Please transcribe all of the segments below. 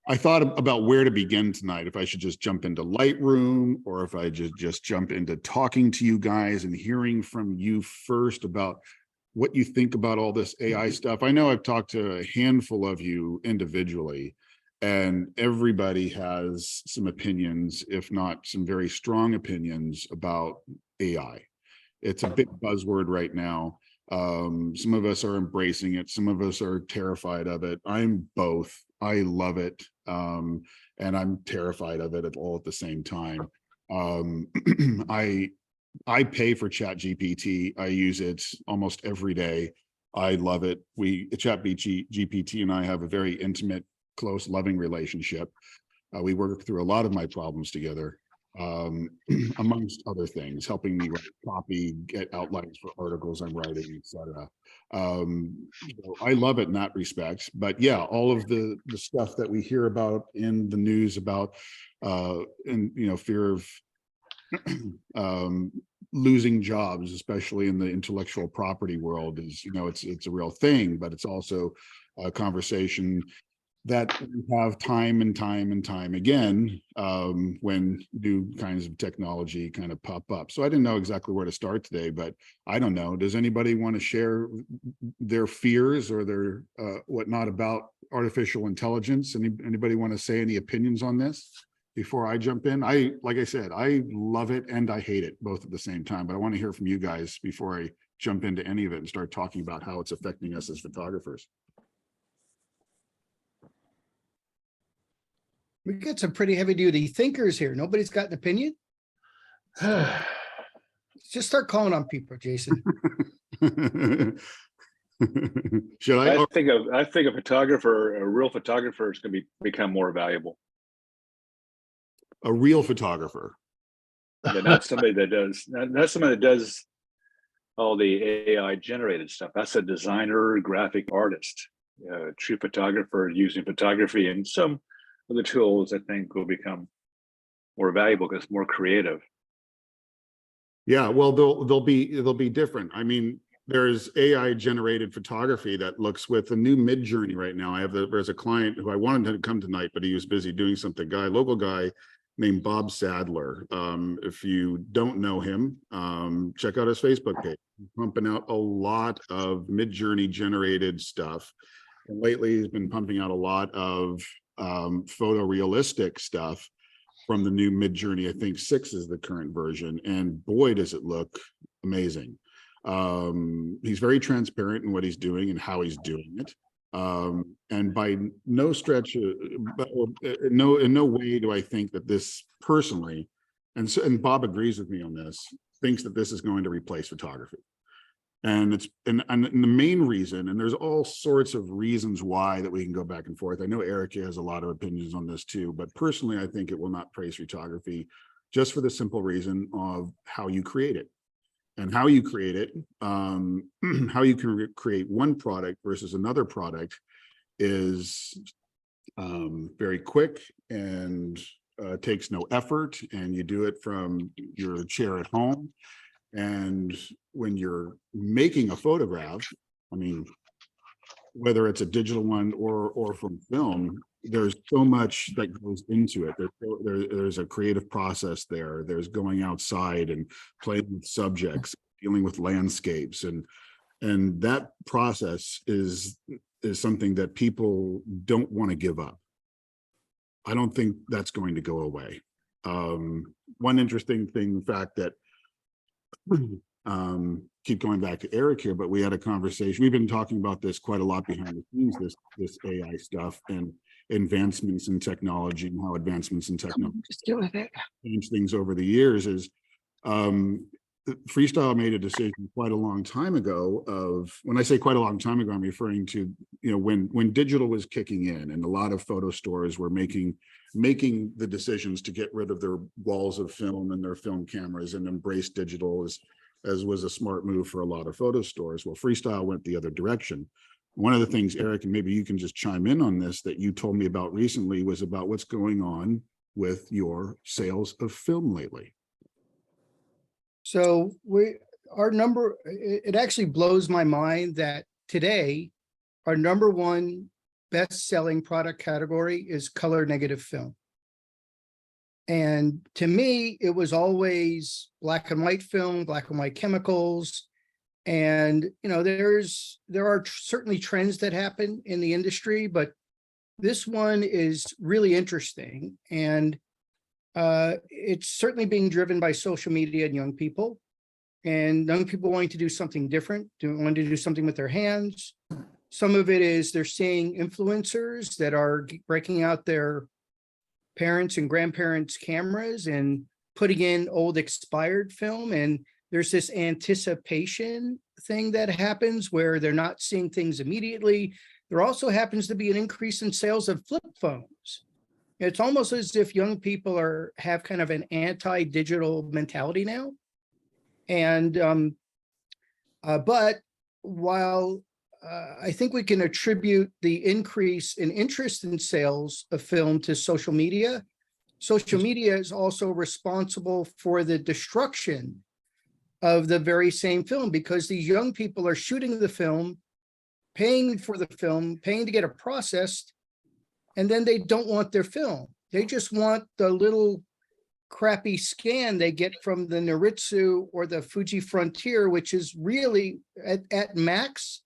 I thought about where to begin tonight, if I should just jump into Lightroom or if I just jump into talking to you guys and hearing from you first about what you think about all this AI stuff. I know I've talked to a handful of you individually, and everybody has some opinions, if not some very strong opinions about AI. It's a big buzzword right now. Some of us are embracing it. Some of us are terrified of it. I'm both. I love it. And I'm terrified of it all at the same time. I pay for Chat GPT. I use it almost every day. I love it. Chat GPT and I have a very intimate, close, loving relationship. We work through a lot of my problems together, amongst other things, helping me write copy, get outlines for articles I'm writing, etc. So I love it in that respect. But yeah, all of the stuff that we hear about in the news about, and fear of losing jobs, especially in the intellectual property world, is it's a real thing, but it's also a conversation that we have time and time again when new kinds of technology kind of pop up. So I didn't know exactly where to start today, but I don't know. Does anybody want to share their fears or their whatnot about artificial intelligence? Anybody want to say any opinions on this before I jump in? Like I said, I love it and I hate it both at the same time, but I want to hear from you guys before I jump into any of it and start talking about how it's affecting us as photographers. We got some pretty heavy duty thinkers here. Nobody's got an opinion. Just start calling on people, Jason. Should I? I think a photographer, a real photographer, is going to become more valuable. A real photographer. Yeah, not somebody that does all the AI generated stuff. That's a designer, graphic artist, true photographer using photography and some of the tools. I think will become more valuable because more creative. Yeah, well, they'll be different. I mean, there's AI generated photography that looks with a new Mid-Journey right now. There's a client who I wanted to come tonight, but he was busy doing something. Local guy named Bob Sadler. If you don't know him, check out his Facebook page. He's pumping out a lot of Mid-Journey generated stuff. And lately he's been pumping out a lot of photorealistic stuff from the new Mid-Journey. I think 6 is the current version, and boy does it look amazing. He's very transparent in what he's doing and how he's doing it, and by no stretch, in no way do I think that this personally, and Bob agrees with me on this, thinks that this is going to replace photography. And the main reason, and there's all sorts of reasons why that we can go back and forth. I know Eric has a lot of opinions on this too, but personally, I think it will not praise photography just for the simple reason of how you create it. And how you create it, how you can create one product versus another product is very quick and takes no effort, and you do it from your chair at home. And when you're making a photograph, I mean, whether it's a digital one or from film, there's so much that goes into it. There's a creative process there. There's going outside and playing with subjects, dealing with landscapes, and that process is something that people don't want to give up. I don't think that's going to go away. One interesting thing, the fact that keep going back to Eric here, but we had a conversation. We've been talking about this quite a lot behind the scenes, this AI stuff and advancements in technology, and how advancements in technology change things over the years. Is Freestyle made a decision quite a long time ago of, when I say quite a long time ago, I'm referring to, when digital was kicking in and a lot of photo stores were making the decisions to get rid of their walls of film and their film cameras and embrace digital as was a smart move for a lot of photo stores. Well, Freestyle went the other direction. One of the things, Eric, and maybe you can just chime in on this, that you told me about recently was about what's going on with your sales of film lately. So it actually blows my mind that today our #1 best-selling product category is color negative film. And to me, it was always black and white film, black and white chemicals. And, you know, there are certainly trends that happen in the industry, but this one is really interesting. And it's certainly being driven by social media and young people. And young people wanting to do something different, wanting to do something with their hands. Some of it is they're seeing influencers that are breaking out their parents' and grandparents' cameras and putting in old expired film. And there's this anticipation thing that happens where they're not seeing things immediately. There also happens to be an increase in sales of flip phones. It's almost as if young people have kind of an anti-digital mentality now. And but while I think we can attribute the increase in interest in sales of film to social media is also responsible for the destruction of the very same film, because these young people are shooting the film, paying for the film, paying to get it processed, and then they don't want their film. They just want the little crappy scan they get from the Noritsu or the Fuji Frontier, which is really at max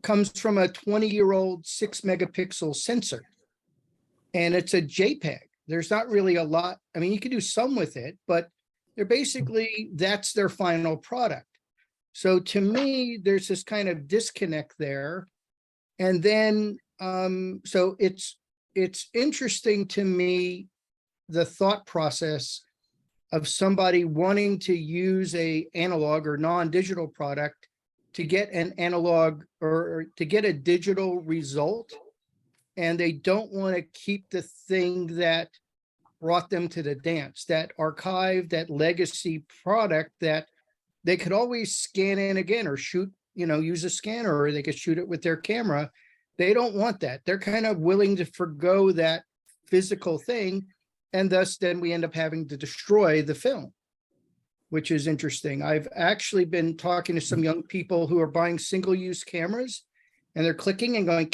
comes from a 20-year-old 6-megapixel sensor. And it's a JPEG. There's not really a lot. I mean, you can do some with it, but they're basically, that's their final product. So to me, there's this kind of disconnect there. And then, so it's interesting to me, the thought process of somebody wanting to use a analog or non-digital product to get an analog or to get a digital result. And they don't want to keep the thing that brought them to the dance, that archive, that legacy product that they could always scan in again or shoot, you know, use a scanner, or they could shoot it with their camera. They don't want that. They're kind of willing to forgo that physical thing. And thus then we end up having to destroy the film, which is interesting. I've actually been talking to some young people who are buying single-use cameras, and they're clicking and going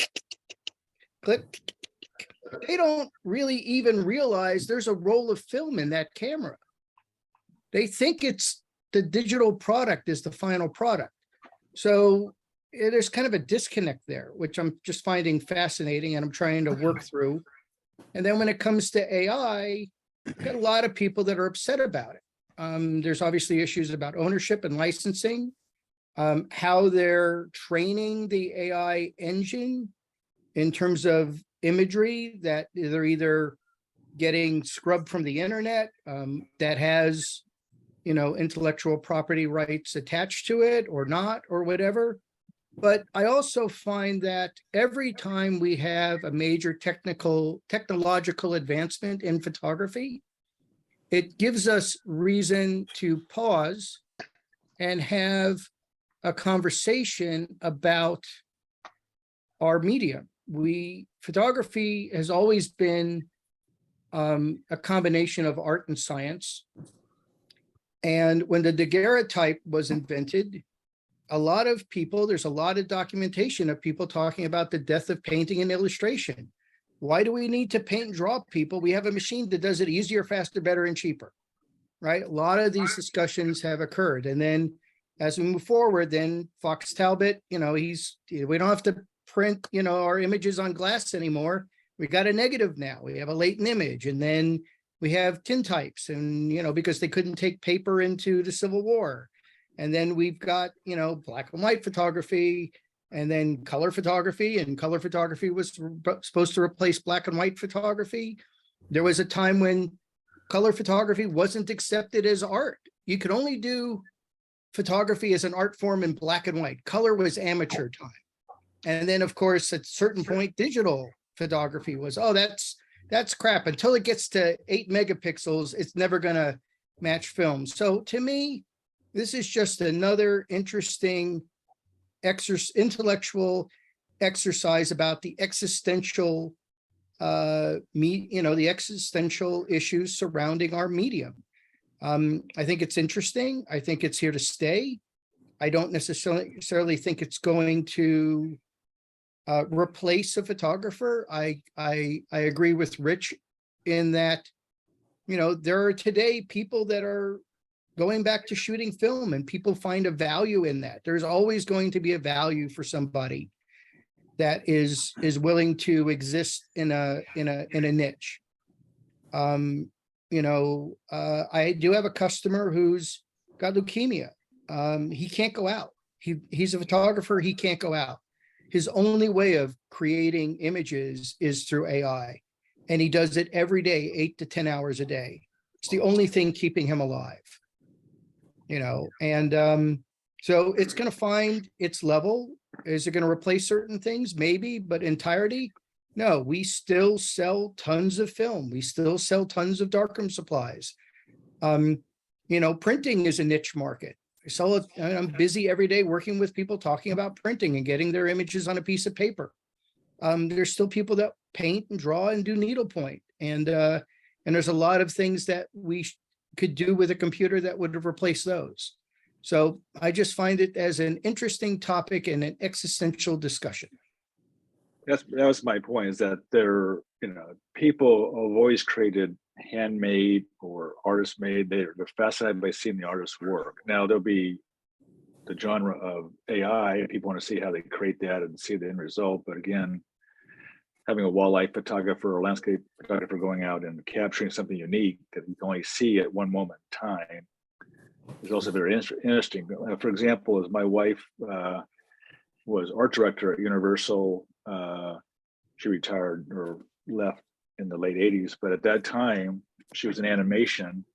click. They don't really even realize there's a roll of film in that camera. They think it's the digital product is the final product. So there's kind of a disconnect there, which I'm just finding fascinating and I'm trying to work through. And then when it comes to AI, I've got a lot of people that are upset about it. There's obviously issues about ownership and licensing, how they're training the AI engine in terms of imagery that they're either getting scrubbed from the internet, that has, you know, intellectual property rights attached to it or not, or whatever. But I also find that every time we have a major technological advancement in photography, it gives us reason to pause and have a conversation about our medium. Photography has always been a combination of art and science. And when the daguerreotype was invented, a lot of people, there's a lot of documentation of people talking about the death of painting and illustration. Why do we need to paint and draw people? We have a machine that does it easier, faster, better, and cheaper, right? A lot of these discussions have occurred. And then as we move forward, then Fox Talbot, you know, we don't have to print, you know, our images on glass anymore. We got a negative now. We have a latent image. And then we have tintypes, and, you know, because they couldn't take paper into the Civil War. And then we've got, you know, black and white photography, and then color photography, and color photography was supposed to replace black and white photography. There was a time when color photography wasn't accepted as art. You could only do photography as an art form in black and white. Color was amateur time. And then, of course, at a certain point, digital photography was, oh, that's crap. Until it gets to 8 megapixels, it's never going to match film. So to me, this is just another interesting intellectual exercise about the existential, the existential issues surrounding our medium. I think it's interesting. I think it's here to stay. I don't necessarily think it's going to replace a photographer. I agree with Rich in that, you know, there are today people that are going back to shooting film, and people find a value in that. There's always going to be a value for somebody that is willing to exist in a niche. You know, I do have a customer who's got leukemia. He can't go out. He's a photographer. He can't go out. His only way of creating images is through AI, and he does it every day, 8 to 10 hours a day. It's the only thing keeping him alive, you know, and so it's going to find its level. Is it going to replace certain things? Maybe, but entirety? No, we still sell tons of film. We still sell tons of darkroom supplies. You know, printing is a niche market. I sell it. I'm busy every day working with people talking about printing and getting their images on a piece of paper. There's still people that paint and draw and do needlepoint. And there's a lot of things that we could do with a computer that would have replaced those. So I just find it as an interesting topic and an existential discussion. That was my point, is that there, you know, people have always created handmade or artist made. They're fascinated by seeing the artist's work. Now there'll be the genre of AI, and people want to see how they create that and see the end result. But again, having a wildlife photographer or landscape photographer going out and capturing something unique that you can only see at one moment in time is also very interesting. For example, as my wife was art director at Universal. She retired or left in the late 80s, but at that time she was in animation,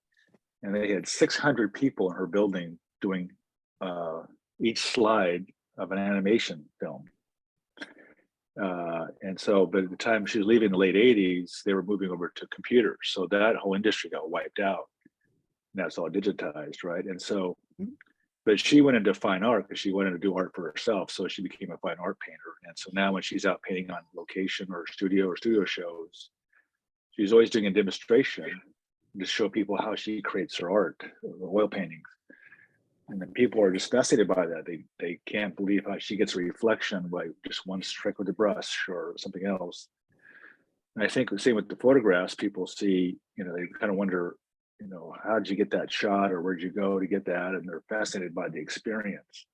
and they had 600 people in her building doing each slide of an animation film. And so, but at the time she was leaving in the late 80s, they were moving over to computers. So that whole industry got wiped out. Now it's all digitized, right? And so, but she went into fine art because she wanted to do art for herself. So she became a fine art painter. And so now when she's out painting on location or studio shows, she's always doing a demonstration to show people how she creates her art, oil paintings. And then people are just fascinated by that. They can't believe how she gets a reflection by just one stroke with the brush or something else. And I think the same with the photographs, people see, you know, they kind of wonder, you know, how did you get that shot, or where'd you go to get that? And they're fascinated by the experience.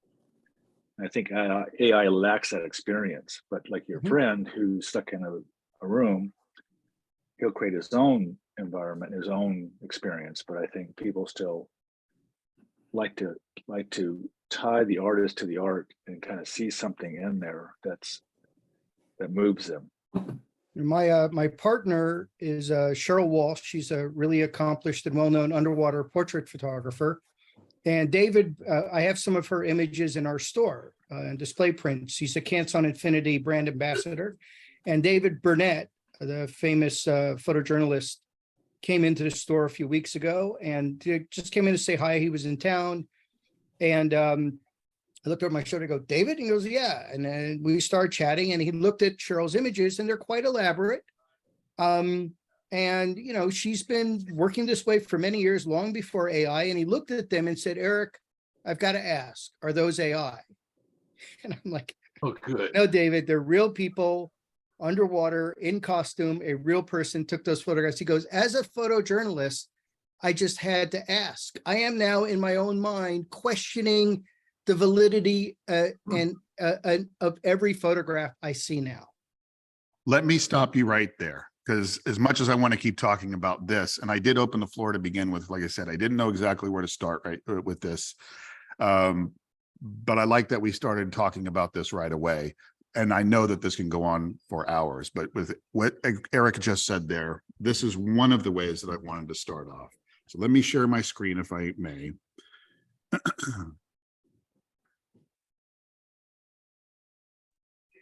And I think AI lacks that experience, but like your friend who's stuck in a room, he'll create his own environment, his own experience. But I think people still like to tie the artist to the art and kind of see something in there that moves them. My partner is Cheryl Walsh. She's a really accomplished and well-known underwater portrait photographer. And David, I have some of her images in our store and display prints. He's a Canson Infinity brand ambassador. And David Burnett, the famous photojournalist, came into the store a few weeks ago and just came in to say hi. He was in town. And I looked over my shoulder and go, David? And he goes, yeah. And then we started chatting, and he looked at Cheryl's images, and they're quite elaborate. And, you know, she's been working this way for many years, long before AI. And he looked at them and said, Eric, I've got to ask, are those AI? And I'm like, oh, good. No, David, they're real people underwater in costume. A real person took those photographs. He goes, as a photojournalist, I just had to ask. I am now in my own mind questioning the validity of every photograph I see now. Let me stop you right there, because as much as I want to keep talking about this, and I did open the floor to begin with, like I said, I didn't know exactly where to start right with this. But I like that we started talking about this right away. And I know that this can go on for hours, but with what Eric just said there, this is one of the ways that I wanted to start off. So let me share my screen if I may.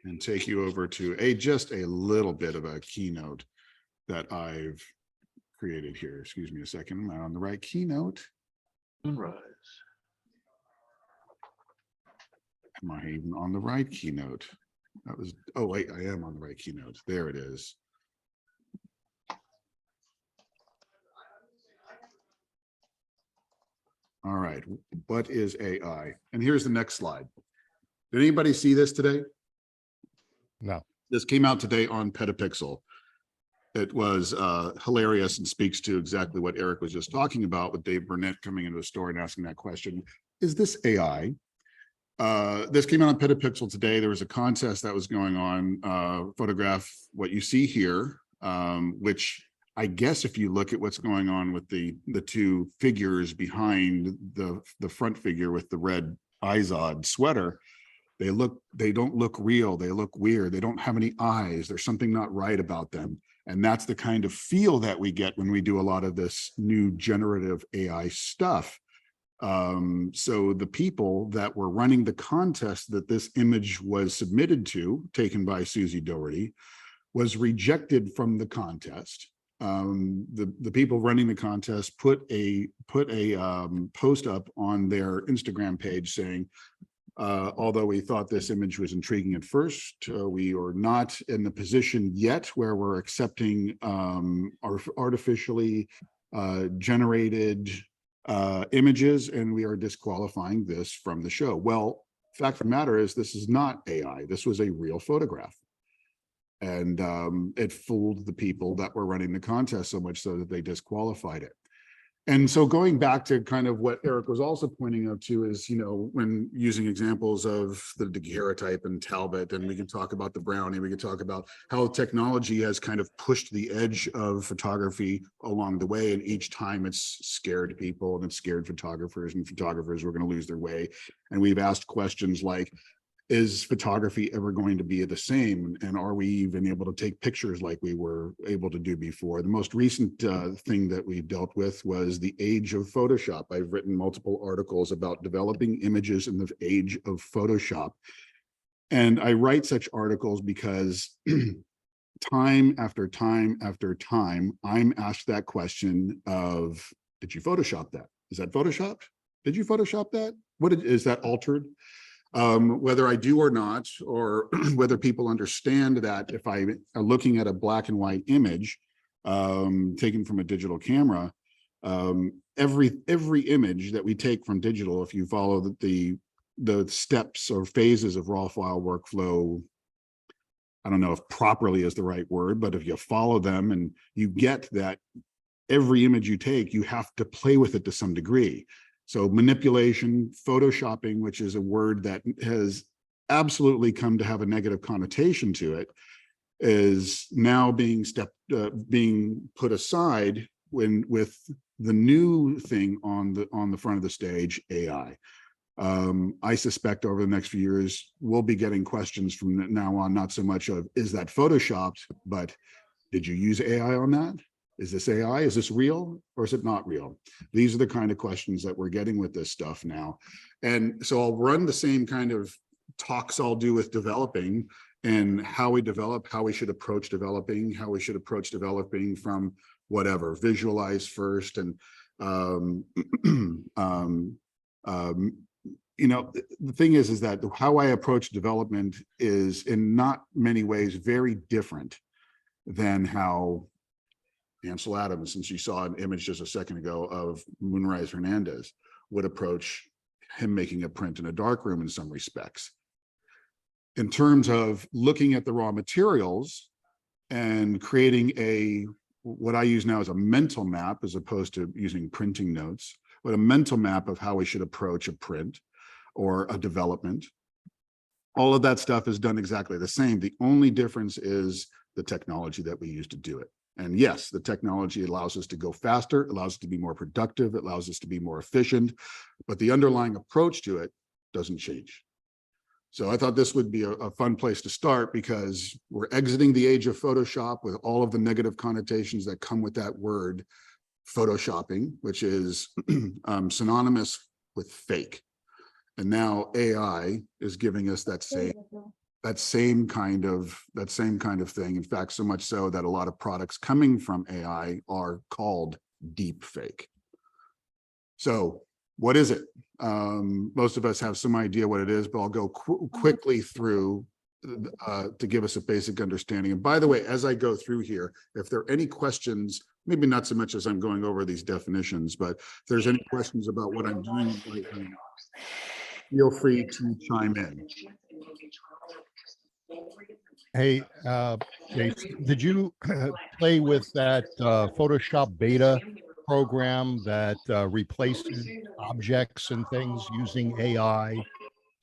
And take you over to just a little bit of a keynote that I've created here. Excuse me a second. Am I on the right keynote? Sunrise. Am I even on the right keynote? That was, oh wait, I am on the right keynote. There it is. All right, what is AI? And here's the next slide. Did anybody see this today? No. This came out today on Petapixel. It was hilarious and speaks to exactly what Eric was just talking about with Dave Burnett coming into the store and asking that question. Is this AI? This came out on Petapixel today. There was a contest that was going on, photograph what you see here, which I guess if you look at what's going on with the two figures behind the front figure with the red Izod sweater, they don't look real. They look weird. They don't have any eyes. There's something not right about them. And that's the kind of feel that we get when we do a lot of this new generative AI stuff. So the people that were running the contest that this image was submitted to, taken by Susie Doherty, was rejected from the contest. The people running the contest put a post up on their Instagram page saying, although we thought this image was intriguing at first, we are not in the position yet where we're accepting our artificially generated images, and we are disqualifying this from the show. Well, fact of the matter is, this is not AI. This was a real photograph. And it fooled the people that were running the contest so much so that they disqualified it. And so going back to kind of what Eric was also pointing out to is, you know, when using examples of the daguerreotype and Talbot, and we can talk about the Brownie, we can talk about how technology has kind of pushed the edge of photography along the way. And each time it's scared people and it's scared photographers, and photographers were going to lose their way. And we've asked questions like, is photography ever going to be the same? And are we even able to take pictures like we were able to do before? The most recent thing that we dealt with was the age of Photoshop. I've written multiple articles about developing images in the age of Photoshop. And I write such articles because time after time after time, I'm asked that question of, did you Photoshop that? Is that Photoshopped? Did you Photoshop that? Is that altered? Whether I do or not, or whether people understand that if I are looking at a black and white image taken from a digital camera, every image that we take from digital, if you follow the steps or phases of raw file workflow, I don't know if properly is the right word, but if you follow them and you get that every image you take, you have to play with it to some degree. So manipulation, photoshopping, which is a word that has absolutely come to have a negative connotation to it, is now being put aside with the new thing on the front of the stage, AI. I suspect over the next few years, we'll be getting questions from now on, not so much of, is that Photoshopped, but did you use AI on that? Is this AI? Is this real or is it not real? These are the kind of questions that we're getting with this stuff now. And so I'll run the same kind of talks I'll do with developing and how we develop, how we should approach developing, from whatever, visualize first. And, you know, the thing is that how I approach development is in not many ways very different than how Ansel Adams, since you saw an image just a second ago of Moonrise Hernandez, would approach him making a print in a darkroom in some respects. In terms of looking at the raw materials and creating what I use now as a mental map, as opposed to using printing notes, but a mental map of how we should approach a print or a development. All of that stuff is done exactly the same. The only difference is the technology that we use to do it. And yes, the technology allows us to go faster, allows us to be more productive, it allows us to be more efficient, but the underlying approach to it doesn't change. So I thought this would be a fun place to start, because we're exiting the age of Photoshop with all of the negative connotations that come with that word, photoshopping, which is synonymous with fake. And now AI is giving us that same kind of thing. In fact, so much so that a lot of products coming from AI are called deep fake. So what is it? Most of us have some idea what it is, but I'll go quickly through to give us a basic understanding. And by the way, as I go through here, if there are any questions, maybe not so much as I'm going over these definitions, but if there's any questions about what I'm doing right now, feel free to chime in. Hey, Jason, did you play with that Photoshop beta program that replaces objects and things using AI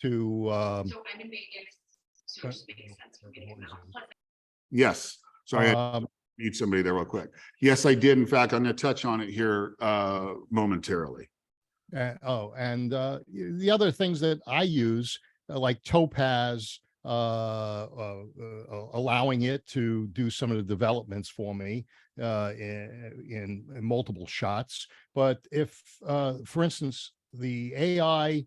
to Yes. Sorry, I um, need somebody there real quick. Yes, I did. In fact, I'm going to touch on it here momentarily. and the other things that I use, like Topaz, allowing it to do some of the developments for me in multiple shots. But if, for instance, the AI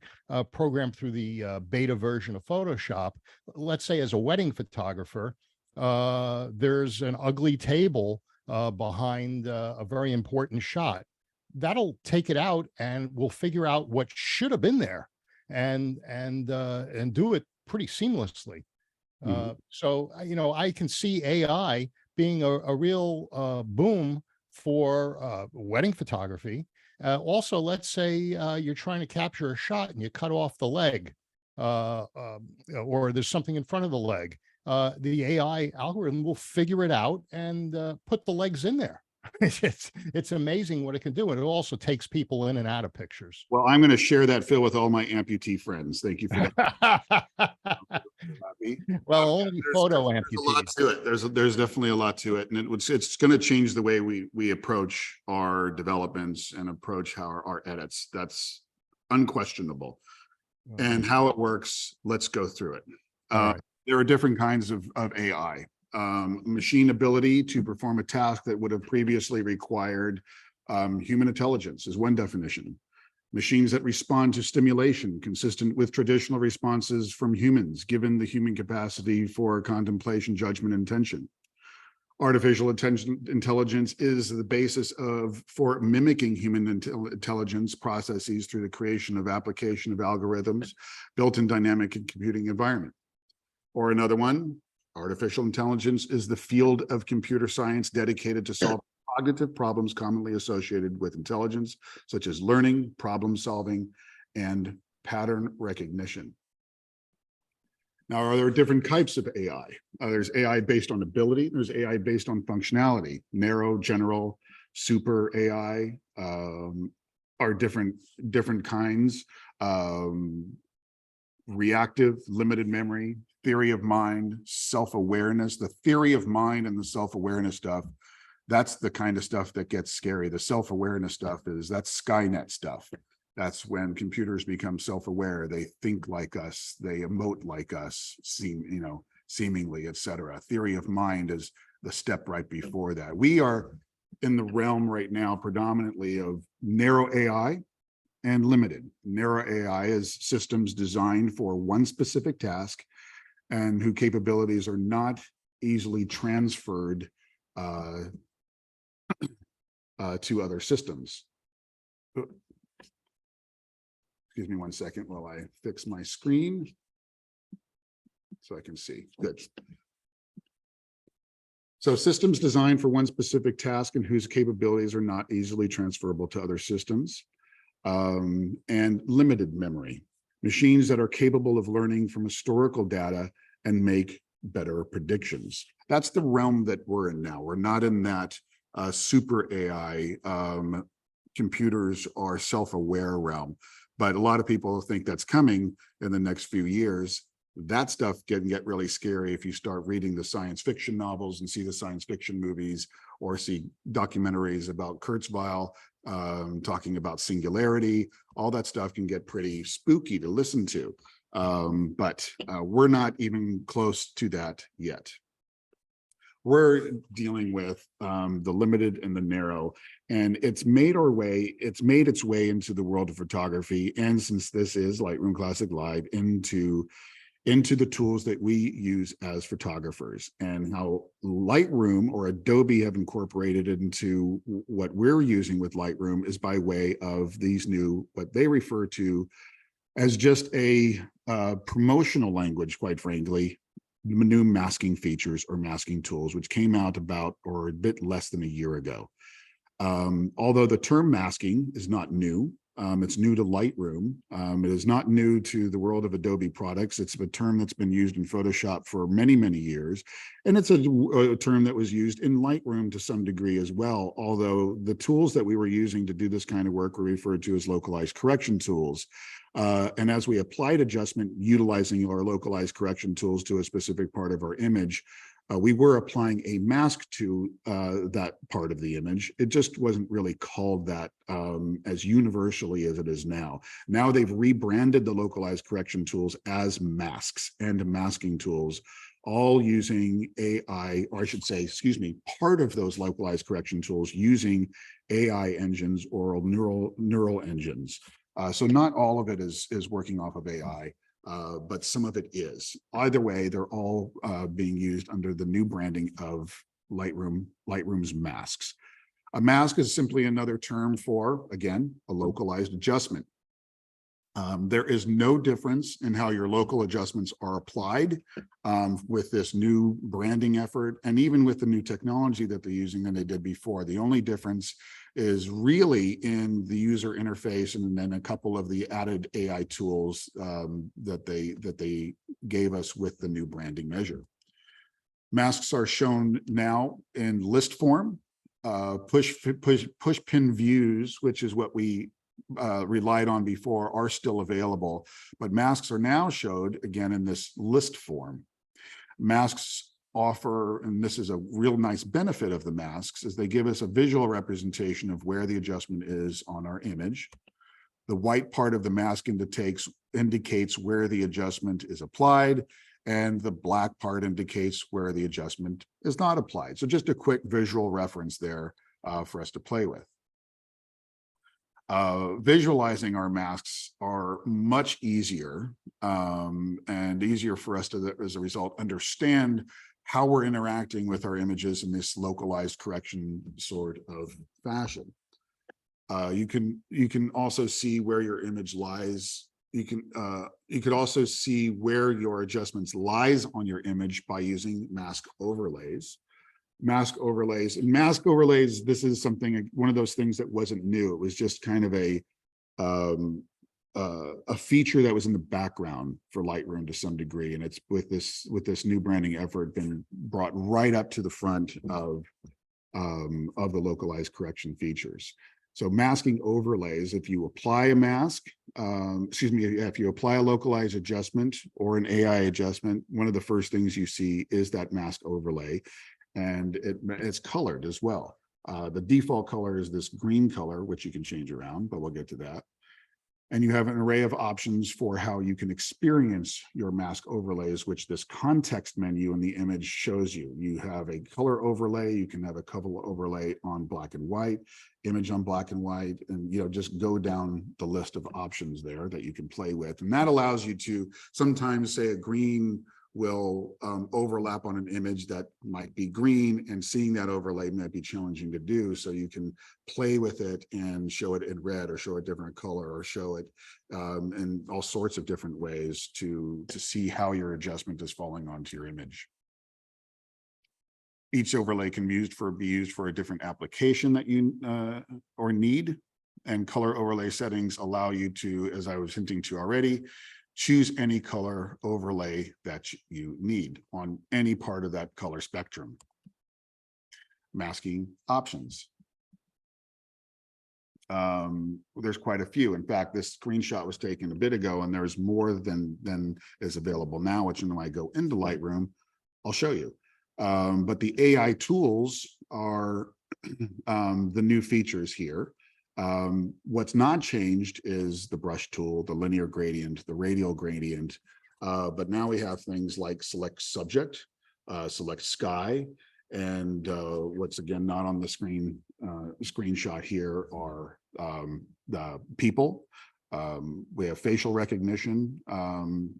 program through the beta version of Photoshop, let's say as a wedding photographer, there's an ugly table behind a very important shot. That'll take it out and we'll figure out what should have been there and do it pretty seamlessly. So I can see AI being a real boom for wedding photography. Also, let's say you're trying to capture a shot and you cut off the leg, or there's something in front of the leg. The AI algorithm will figure it out and put the legs in there. It's amazing what it can do, and it also takes people in and out of pictures. Well, I'm going to share that, Phil, with all my amputee friends. Thank you for that. Well, only photo There's a lot amputees. to it. There's definitely a lot to it, and it's going to change the way we approach our developments and approach how our edits. That's unquestionable. And how it works, let's go through it. All right. There are different kinds of AI. Machine ability to perform a task that would have previously required human intelligence is one definition. Machines that respond to stimulation consistent with traditional responses from humans, given the human capacity for contemplation, judgment, and intention. Artificial intelligence is the basis for mimicking human intelligence processes through the creation of application of algorithms built in dynamic and computing environment. Or another one, artificial intelligence is the field of computer science dedicated to solve cognitive problems commonly associated with intelligence, such as learning, problem solving, and pattern recognition. Now, are there different types of AI? There's AI based on ability. There's AI based on functionality. Narrow, general, super AI are different kinds. Reactive, limited memory, theory of mind, self-awareness. The theory of mind and the self-awareness stuff, that's the kind of stuff that gets scary. The self-awareness stuff that's Skynet stuff. That's when computers become self-aware. They think like us, they emote like us, seemingly, etc. Theory of mind is the step right before that. We are in the realm right now predominantly of narrow AI and limited. Narrow AI is systems designed for one specific task and whose capabilities are not easily transferred to other systems. Excuse me one second while I fix my screen so I can see. Good. So systems designed for one specific task and whose capabilities are not easily transferable to other systems. And limited memory. Machines that are capable of learning from historical data and make better predictions. That's the realm that we're in now. We're not in that super AI, computers are self-aware realm. But a lot of people think that's coming in the next few years. That stuff can get really scary if you start reading the science fiction novels and see the science fiction movies or see documentaries about Kurzweil talking about singularity. All that stuff can get pretty spooky to listen to. But we're not even close to that yet. We're dealing with the limited and the narrow, and it's made its way into the world of photography. And since this is Lightroom Classic Live, into the tools that we use as photographers, and how Lightroom or Adobe have incorporated into what we're using with Lightroom is by way of these new, what they refer to as just a promotional language, quite frankly, new masking features or masking tools, which came out about or a bit less than a year ago. Although the term masking is not new, It's new to Lightroom. It is not new to the world of Adobe products. It's a term that's been used in Photoshop for many, many years. And it's a term that was used in Lightroom to some degree as well, although the tools that we were using to do this kind of work were referred to as localized correction tools. And as we applied adjustment utilizing our localized correction tools to a specific part of our image, we were applying a mask to that part of the image. It just wasn't really called that as universally as it is now. Now they've rebranded the localized correction tools as masks and masking tools, all using AI, or I should say, excuse me, part of those localized correction tools using AI engines or neural engines. So not all of it is working off of AI. But some of it is. Either way, they're all being used under the new branding of Lightroom's masks. A mask is simply another term for, again, a localized adjustment. There is no difference in how your local adjustments are applied with this new branding effort, and even with the new technology that they're using than they did before. The only difference is really in the user interface, and then a couple of the added AI tools that they gave us with the new branding measure. Masks are shown now in list form. Push pin views, which is what we relied on before, are still available, but masks are now showed again in this list form. Masks offer, and this is a real nice benefit of the masks, is they give us a visual representation of where the adjustment is on our image. The white part of the mask indicates where the adjustment is applied, and the black part indicates where the adjustment is not applied. So just a quick visual reference there for us to play with. Visualizing our masks are much easier and easier for us to, as a result, understand how we're interacting with our images in this localized correction sort of fashion. You can also see where your image lies. You could also see where your adjustments lies on your image by using mask overlays. Mask overlays, this is something, one of those things that wasn't new. It was just kind of a feature that was in the background for Lightroom to some degree, and it's with this new branding effort been brought right up to the front of the localized correction features. So masking overlays, if you apply a mask, if you apply a localized adjustment or an AI adjustment, one of the first things you see is that mask overlay, and it's colored as well. The default color is this green color, which you can change around, but we'll get to that. And you have an array of options for how you can experience your mask overlays, which this context menu in the image shows you. You have a color overlay, you can have a color overlay on black and white, image on black and white, and just go down the list of options there that you can play with. And that allows you to sometimes say a green will overlap on an image that might be green, and seeing that overlay might be challenging to do. So you can play with it and show it in red, or show a different color, or show it in all sorts of different ways to see how your adjustment is falling onto your image. Each overlay can be used for a different application that you or need, and color overlay settings allow you to, as I was hinting to already, choose any color overlay that you need on any part of that color spectrum. Masking options. There's quite a few. In fact, this screenshot was taken a bit ago, and there's more than is available now, which when I go into Lightroom, I'll show you. But the AI tools are the new features here. What's not changed is the brush tool, the linear gradient, the radial gradient, but now we have things like select subject, select sky, and what's again not on the screenshot here are the people. We have facial recognition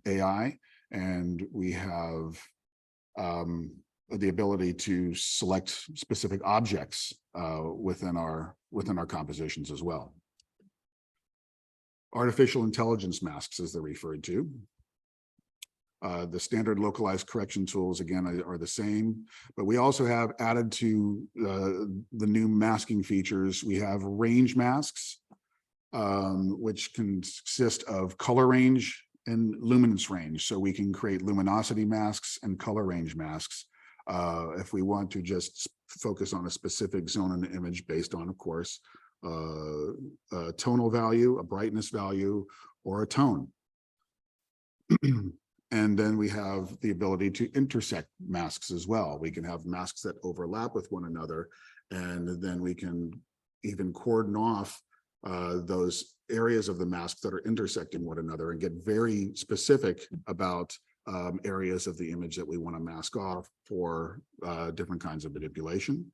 AI, and we have the ability to select specific objects within our compositions as well. Artificial intelligence masks, as they're referred to. The standard localized correction tools, again, are the same, but we also have added to the new masking features. We have range masks. which consist of color range and luminance range. So we can create luminosity masks and color range masks if we want to just focus on a specific zone in the image based on, of course, a tonal value, a brightness value, or a tone. And then we have the ability to intersect masks as well. We can have masks that overlap with one another, and then we can even cordon off those areas of the mask that are intersecting one another and get very specific about areas of the image that we want to mask off for different kinds of manipulation.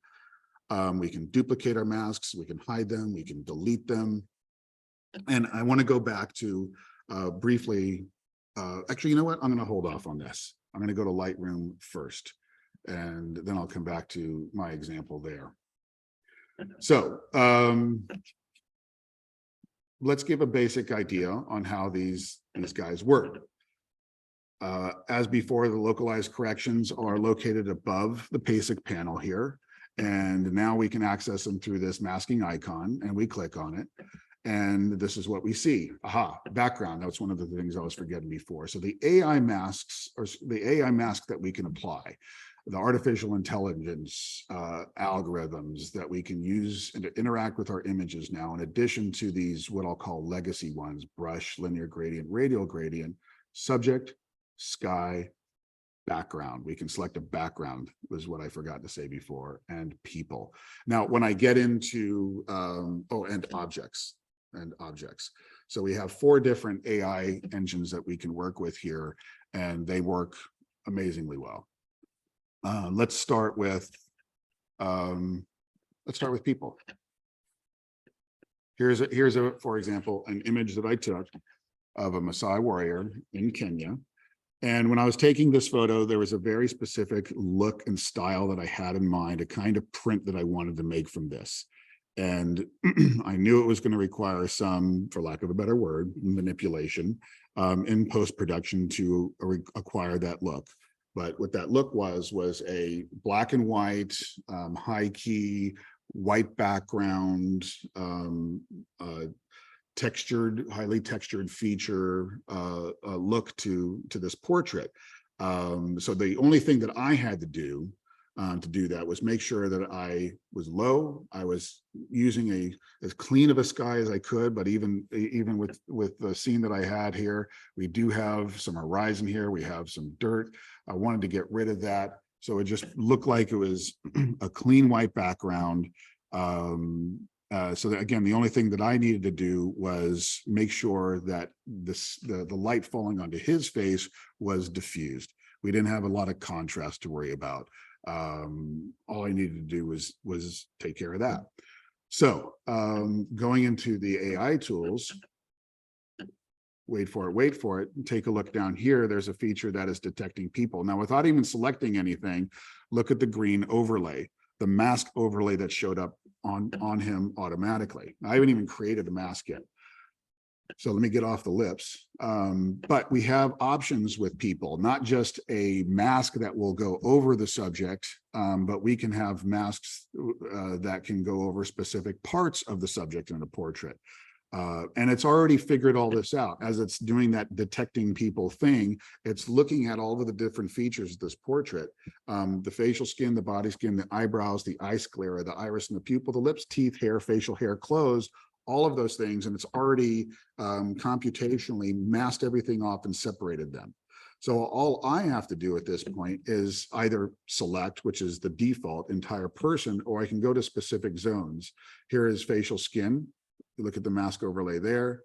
We can duplicate our masks, we can hide them, we can delete them. And I want to go back to briefly, actually, you know what? I'm going to hold off on this. I'm going to go to Lightroom first, and then I'll come back to my example there. So let's give a basic idea on how these guys work. As before, the localized corrections are located above the basic panel here. And now we can access them through this masking icon, and we click on it. And this is what we see. Aha, background. That's one of the things I was forgetting before. So the AI masks, or the AI mask that we can apply, the artificial intelligence algorithms that we can use and to interact with our images now, in addition to these, what I'll call legacy ones: brush, linear gradient, radial gradient, subject, sky, background. We can select a background, was what I forgot to say before, and people. Now, when I get into, and objects. So we have 4 different AI engines that we can work with here, and they work amazingly well. Let's start with people. Here's a, for example, an image that I took of a Maasai warrior in Kenya. And when I was taking this photo, there was a very specific look and style that I had in mind, a kind of print that I wanted to make from this. And I knew it was going to require some, for lack of a better word, manipulation in post-production to acquire that look. But what that look was a black and white, high key, white background, textured, highly textured feature look to this portrait. So the only thing that I had to do that was make sure that I was low. I was using as clean of a sky as I could, but even with the scene that I had here, we do have some horizon here. We have some dirt. I wanted to get rid of that, so it just looked like it was a clean white background. So that, again, the only thing that I needed to do was make sure that the light falling onto his face was diffused. We didn't have a lot of contrast to worry about. All I needed to do was take care of that. So going into the AI tools, wait for it, take a look down here. There's a feature that is detecting people. Now, without even selecting anything, look at the green overlay, the mask overlay that showed up on him automatically. I haven't even created the mask yet. So let me get off the lips. But we have options with people, not just a mask that will go over the subject, but we can have masks that can go over specific parts of the subject in a portrait. And it's already figured all this out. As it's doing that detecting people thing, it's looking at all of the different features of this portrait: the facial skin, the body skin, the eyebrows, the eye sclera, the iris and the pupil, the lips, teeth, hair, facial hair, clothes, all of those things. And it's already computationally masked everything off and separated them. So all I have to do at this point is either select, which is the default entire person, or I can go to specific zones. Here is facial skin. You look at the mask overlay there.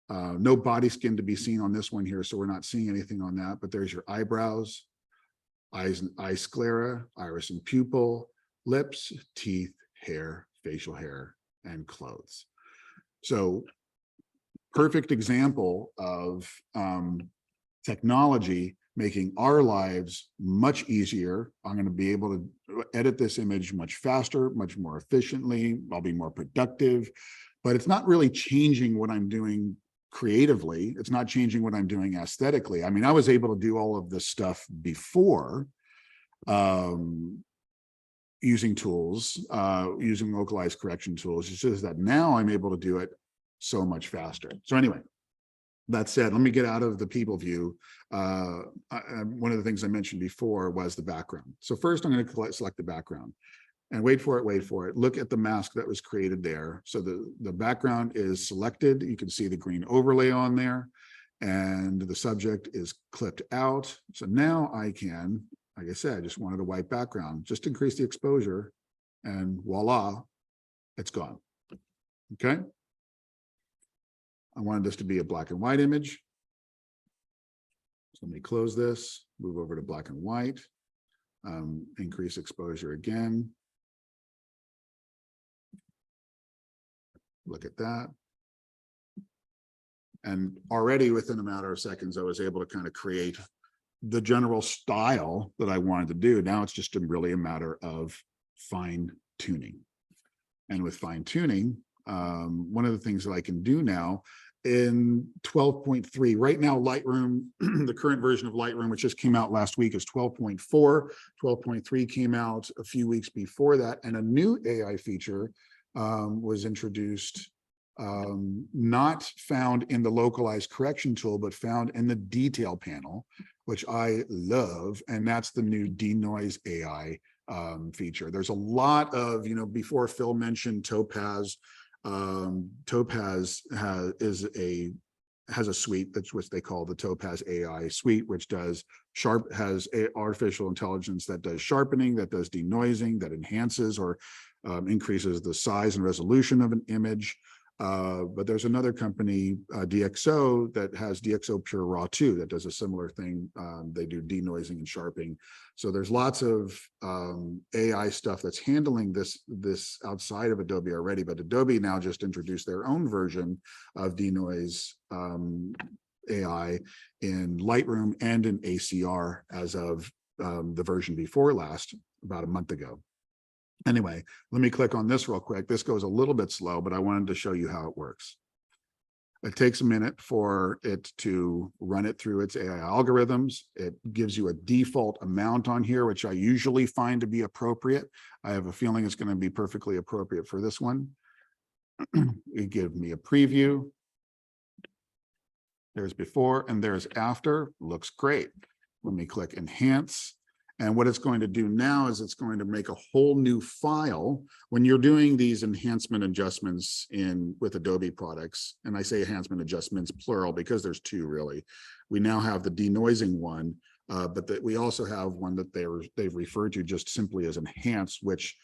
No body skin to be seen on this one here, so we're not seeing anything on that, but there's your eyebrows, eyes and eye sclera, iris and pupil, lips, teeth, hair, facial hair, and clothes. So perfect example of technology making our lives much easier. I'm going to be able to edit this image much faster, much more efficiently. I'll be more productive. But it's not really changing what I'm doing creatively. It's not changing what I'm doing aesthetically. I mean, I was able to do all of this stuff before using tools, using localized correction tools. It's just that now I'm able to do it so much faster. So anyway, that said, let me get out of the people view. One of the things I mentioned before was the background. So first I'm going to select the background and wait for it. Look at the mask that was created there. So the background is selected. You can see the green overlay on there and the subject is clipped out. So now I can, like I said, I just wanted a white background, just increase the exposure and voila, it's gone. Okay. I wanted this to be a black and white image. So let me close this, move over to black and white, increase exposure again. Look at that. And already within a matter of seconds, I was able to kind of create the general style that I wanted to do. Now it's just really a matter of fine tuning. And with fine tuning, one of the things that I can do now in 12.3, right now, Lightroom, the current version of Lightroom, which just came out last week, is 12.4. 12.3 came out a few weeks before that. And a new AI feature was introduced, not found in the localized correction tool, but found in the detail panel, which I love. And that's the new denoise AI feature. There's a lot of, before Phil mentioned Topaz. Topaz has a suite that's what they call the Topaz AI suite, which has artificial intelligence that does sharpening, that does denoising, that enhances or increases the size and resolution of an image. But there's another company, DxO, that has DxO Pure Raw 2 that does a similar thing. They do denoising and sharpening. So there's lots of AI stuff that's handling this outside of Adobe already, but Adobe now just introduced their own version of denoise AI in Lightroom and in ACR as of the version before last, about a month ago. Anyway, let me click on this real quick. This goes a little bit slow, but I wanted to show you how it works. It takes a minute for it to run it through its AI algorithms. It gives you a default amount on here, which I usually find to be appropriate. I have a feeling it's going to be perfectly appropriate for this one. It gives me a preview. There's before and there's after. Looks great. Let me click enhance. And what it's going to do now is it's going to make a whole new file. When you're doing these enhancement adjustments with Adobe products, and I say enhancement adjustments plural because there's two really. We now have the denoising one, but we also have one that they've referred to just simply as enhance, which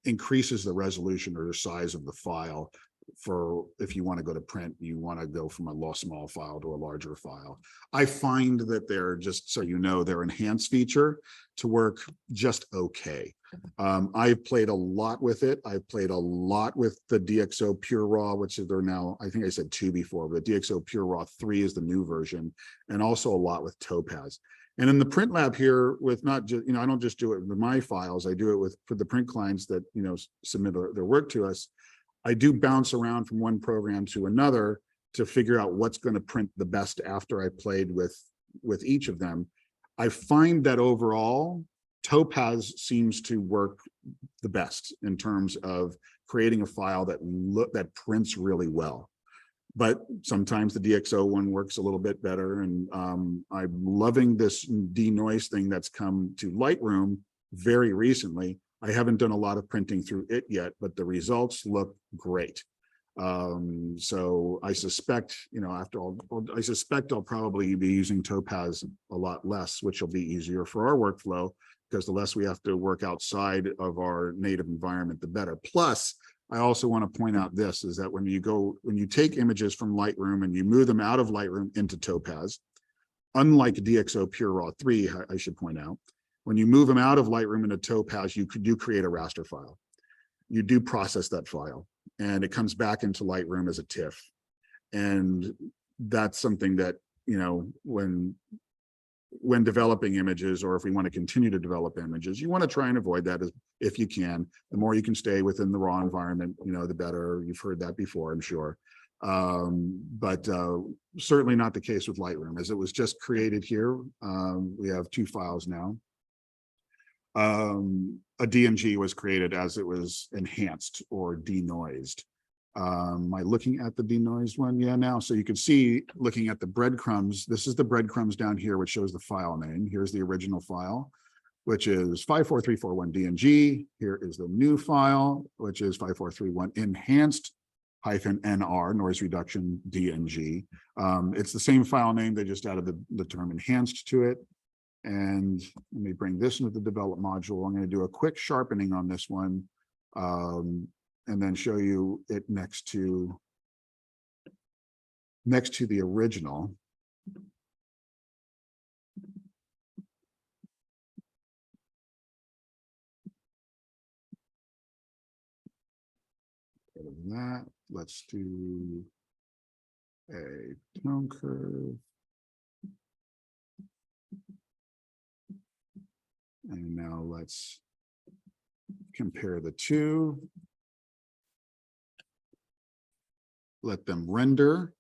increases the resolution or the size of the file. For if you want to go to print, you want to go from a small file to a larger file. I find that they're just, so you know, their enhanced feature to work just okay. I've played a lot with it. I've played a lot with the DxO Pure Raw, which they're now, I think I said 2 before, but DxO Pure Raw 3 is the new version, and also a lot with Topaz. And in the print lab here, with not just, I don't just do it with my files, I do it for the print clients that, submit their work to us. I do bounce around from one program to another to figure out what's going to print the best after I played with each of them. I find that overall, Topaz seems to work the best in terms of creating a file that prints really well. But sometimes the DxO one works a little bit better. And I'm loving this denoise thing that's come to Lightroom very recently. I haven't done a lot of printing through it yet, but the results look great. So I suspect, I suspect I'll probably be using Topaz a lot less, which will be easier for our workflow, because the less we have to work outside of our native environment, the better. Plus, I also want to point out this, is that when you take images from Lightroom and you move them out of Lightroom into Topaz, unlike DxO Pure Raw 3, I should point out, when you move them out of Lightroom into Topaz, you do create a raster file. You do process that file, and it comes back into Lightroom as a TIFF. And that's something that, when developing images, or if we want to continue to develop images, you want to try and avoid that if you can. The more you can stay within the raw environment, the better. You've heard that before, I'm sure. But certainly not the case with Lightroom, as it was just created here. We have 2 files now. A DNG was created as it was enhanced or denoised. Am I looking at the denoised one? Yeah, now. So you can see, looking at the breadcrumbs, this is the breadcrumbs down here, which shows the file name. Here's the original file, which is 54341 DNG. Here is the new file, which is 5431 enhanced -NR, noise reduction DNG. It's the same file name. They just added the term enhanced to it. And let me bring this into the develop module. I'm going to do a quick sharpening on this one. And then show you it next to the original. Other than that, let's do a tone curve. And now let's compare the two. Let them render.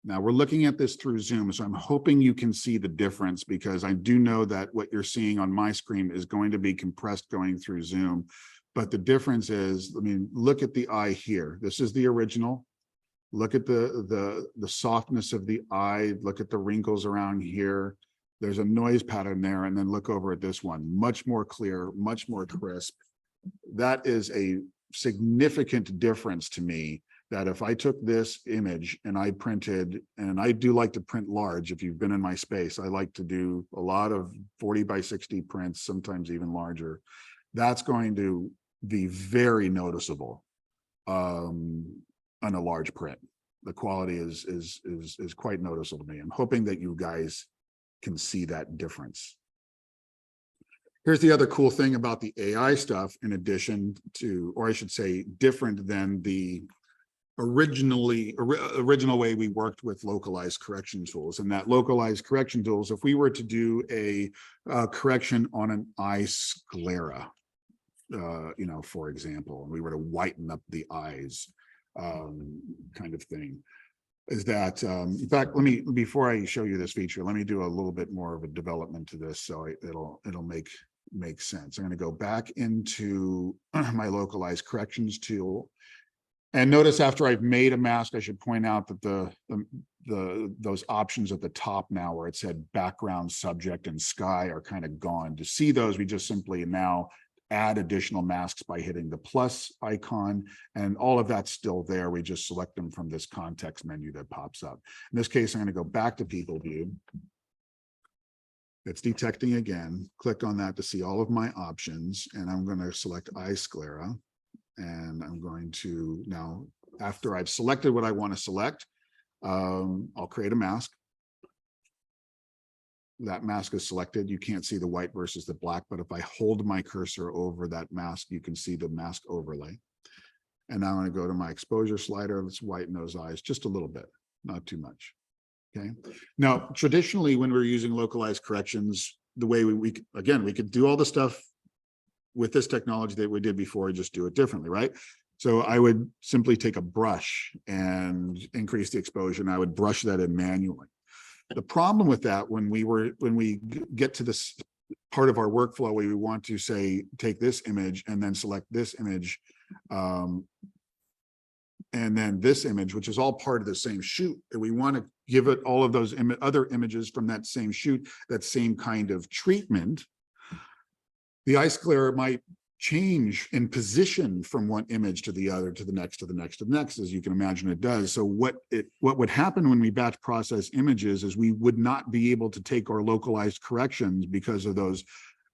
Now we're looking at this through Zoom, so I'm hoping you can see the difference, because I do know that what you're seeing on my screen is going to be compressed going through Zoom. But the difference is, I mean, look at the eye here. This is the original. Look at the softness of the eye. Look at the wrinkles around here. There's a noise pattern there. And then look over at this one, much more clear, much more crisp. That is a significant difference to me, that if I took this image and I printed, and I do like to print large, if you've been in my space, I like to do a lot of 40 by 60 prints, sometimes even larger. That's going to be very noticeable on a large print. The quality is quite noticeable to me. I'm hoping that you guys can see that difference. Here's the other cool thing about the AI stuff, in addition to, or I should say, different than the original way we worked with localized correction tools. And that localized correction tools, if we were to do a correction on an eye sclera, you know, for example, we were to whiten up the eyes, kind of thing, is that, in fact, before I show you this feature, let me do a little bit more of a development to this, so it'll make sense. I'm going to go back into my localized corrections tool. And notice, after I've made a mask, I should point out that those options at the top now, where it said background, subject, and sky, are kind of gone. To see those, we just simply now add additional masks by hitting the plus icon, and all of that's still there. We just select them from this context menu that pops up. In this case, I'm going to go back to people view. It's detecting again. Click on that to see all of my options, and I'm going to select eye sclera. And I'm going to now, after I've selected what I want to select, I'll create a mask. That mask is selected. You can't see the white versus the black, but if I hold my cursor over that mask, you can see the mask overlay. And now I'm going to go to my exposure slider. Let's whiten those eyes just a little bit, not too much. Okay. Now, traditionally, when we're using localized corrections, the way we could do all the stuff with this technology that we did before, just do it differently, right? So I would simply take a brush and increase the exposure, and I would brush that in manually. The problem with that, when we get to this part of our workflow where we want to say, take this image and then select this image, and then this image, which is all part of the same shoot, and we want to give it all of those other images from that same shoot, that same kind of treatment, the eye sclera might change in position from one image to the other, to the next, to the next, to the next, as you can imagine it does. So what would happen when we batch process images is we would not be able to take our localized corrections because of those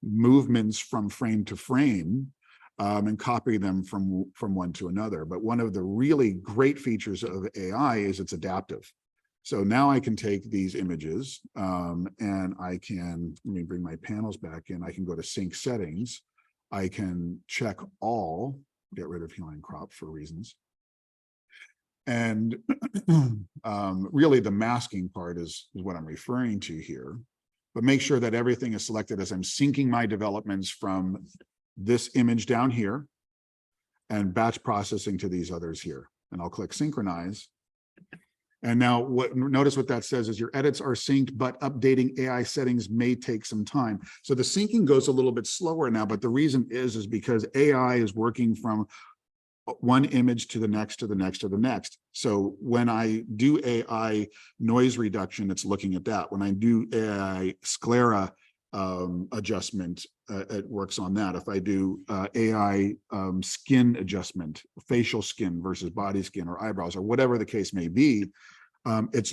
movements from frame to frame, and copy them from one to another. But one of the really great features of AI is it's adaptive. So now I can take these images, and I can, let me bring my panels back in. I can go to sync settings. I can check all, get rid of healing crop for reasons. And really the masking part is what I'm referring to here. But make sure that everything is selected as I'm syncing my developments from this image down here and batch processing to these others here. And I'll click synchronize. And now notice what that says is your edits are synced, but updating AI settings may take some time. So the syncing goes a little bit slower now, but the reason is because AI is working from one image to the next, to the next, to the next. So when I do AI noise reduction, it's looking at that. When I do AI sclera adjustment, it works on that. If I do AI skin adjustment, facial skin versus body skin or eyebrows or whatever the case may be, it's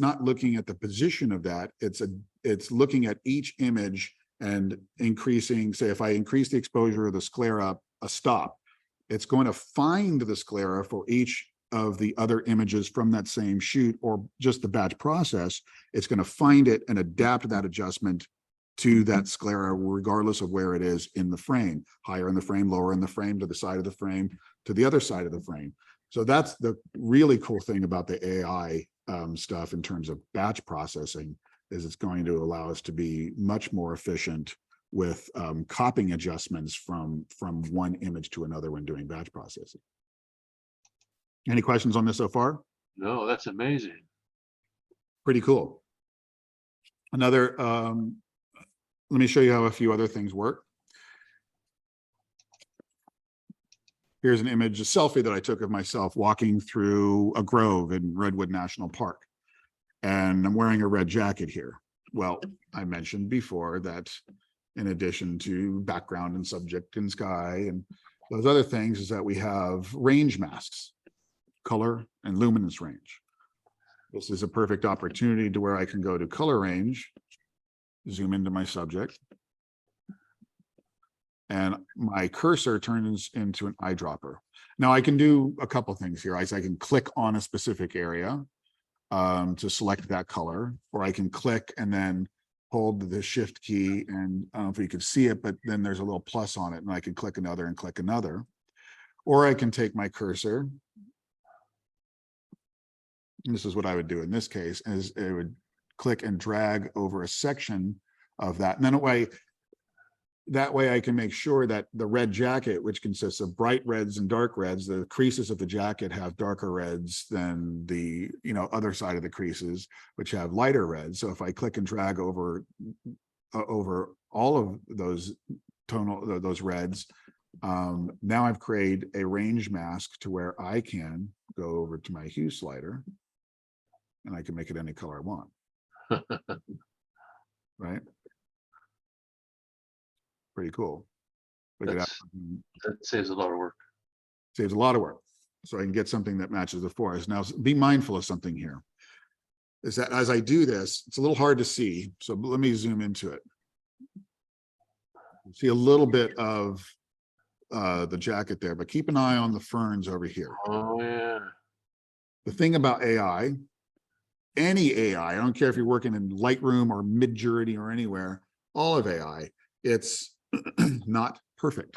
not looking at the position of that. It's looking at each image and increasing, say if I increase the exposure of the sclera a stop, it's going to find the sclera for each of the other images from that same shoot or just the batch process. It's going to find it and adapt that adjustment to that sclera regardless of where it is in the frame, higher in the frame, lower in the frame, to the side of the frame, to the other side of the frame. So that's the really cool thing about the AI stuff in terms of batch processing, is it's going to allow us to be much more efficient with copying adjustments from one image to another when doing batch processing. Any questions on this so far? No, that's amazing. Pretty cool. Another, let me show you how a few other things work. Here's an image, a selfie that I took of myself walking through a grove in Redwood National Park. And I'm wearing a red jacket here. Well, I mentioned before that in addition to background and subject and sky and those other things, is that we have range masks, color and luminance range. This is a perfect opportunity to where I can go to color range, zoom into my subject, and my cursor turns into an eyedropper. Now I can do a couple things here. I can click on a specific area to select that color, or I can click and then hold the shift key, and I don't know if you can see it, but then there's a little plus on it and I can click another and click another. Or I can take my cursor, and this is what I would do in this case, is it would click and drag over a section of that. And then that way I can make sure that the red jacket, which consists of bright reds and dark reds, the creases of the jacket have darker reds than the other side of the creases, which have lighter reds. So if I click and drag over all of those those reds, now I've created a range mask to where I can go over to my hue slider and I can make it any color I want. Right? Pretty cool. Look at that. That saves a lot of work. Saves a lot of work. So I can get something that matches the forest. Now, be mindful of something here. Is that as I do this, it's a little hard to see. So let me zoom into it. See a little bit of the jacket there, but keep an eye on the ferns over here. Oh yeah. The thing about AI, any AI, I don't care if you're working in Lightroom or Midjourney or anywhere, all of AI, it's not perfect.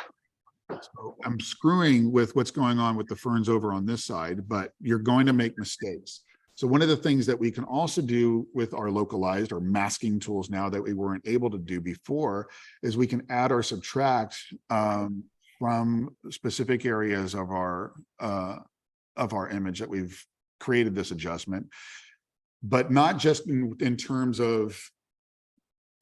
So I'm screwing with what's going on with the ferns over on this side, but you're going to make mistakes. So one of the things that we can also do with our localized or masking tools now that we weren't able to do before is we can add or subtract from specific areas of our image that we've created this adjustment, but not just in terms of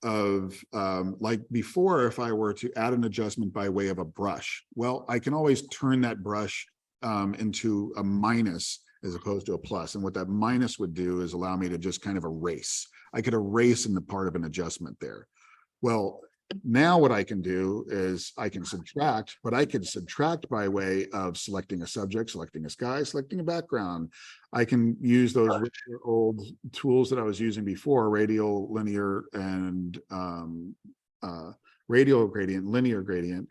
like before, if I were to add an adjustment by way of a brush, well, I can always turn that brush into a minus as opposed to a plus. And what that minus would do is allow me to just kind of erase. I could erase in the part of an adjustment there. Well, now what I can do is I can subtract, but I can subtract by way of selecting a subject, selecting a sky, selecting a background. I can use those old tools that I was using before, radial, linear, and radial gradient, linear gradient,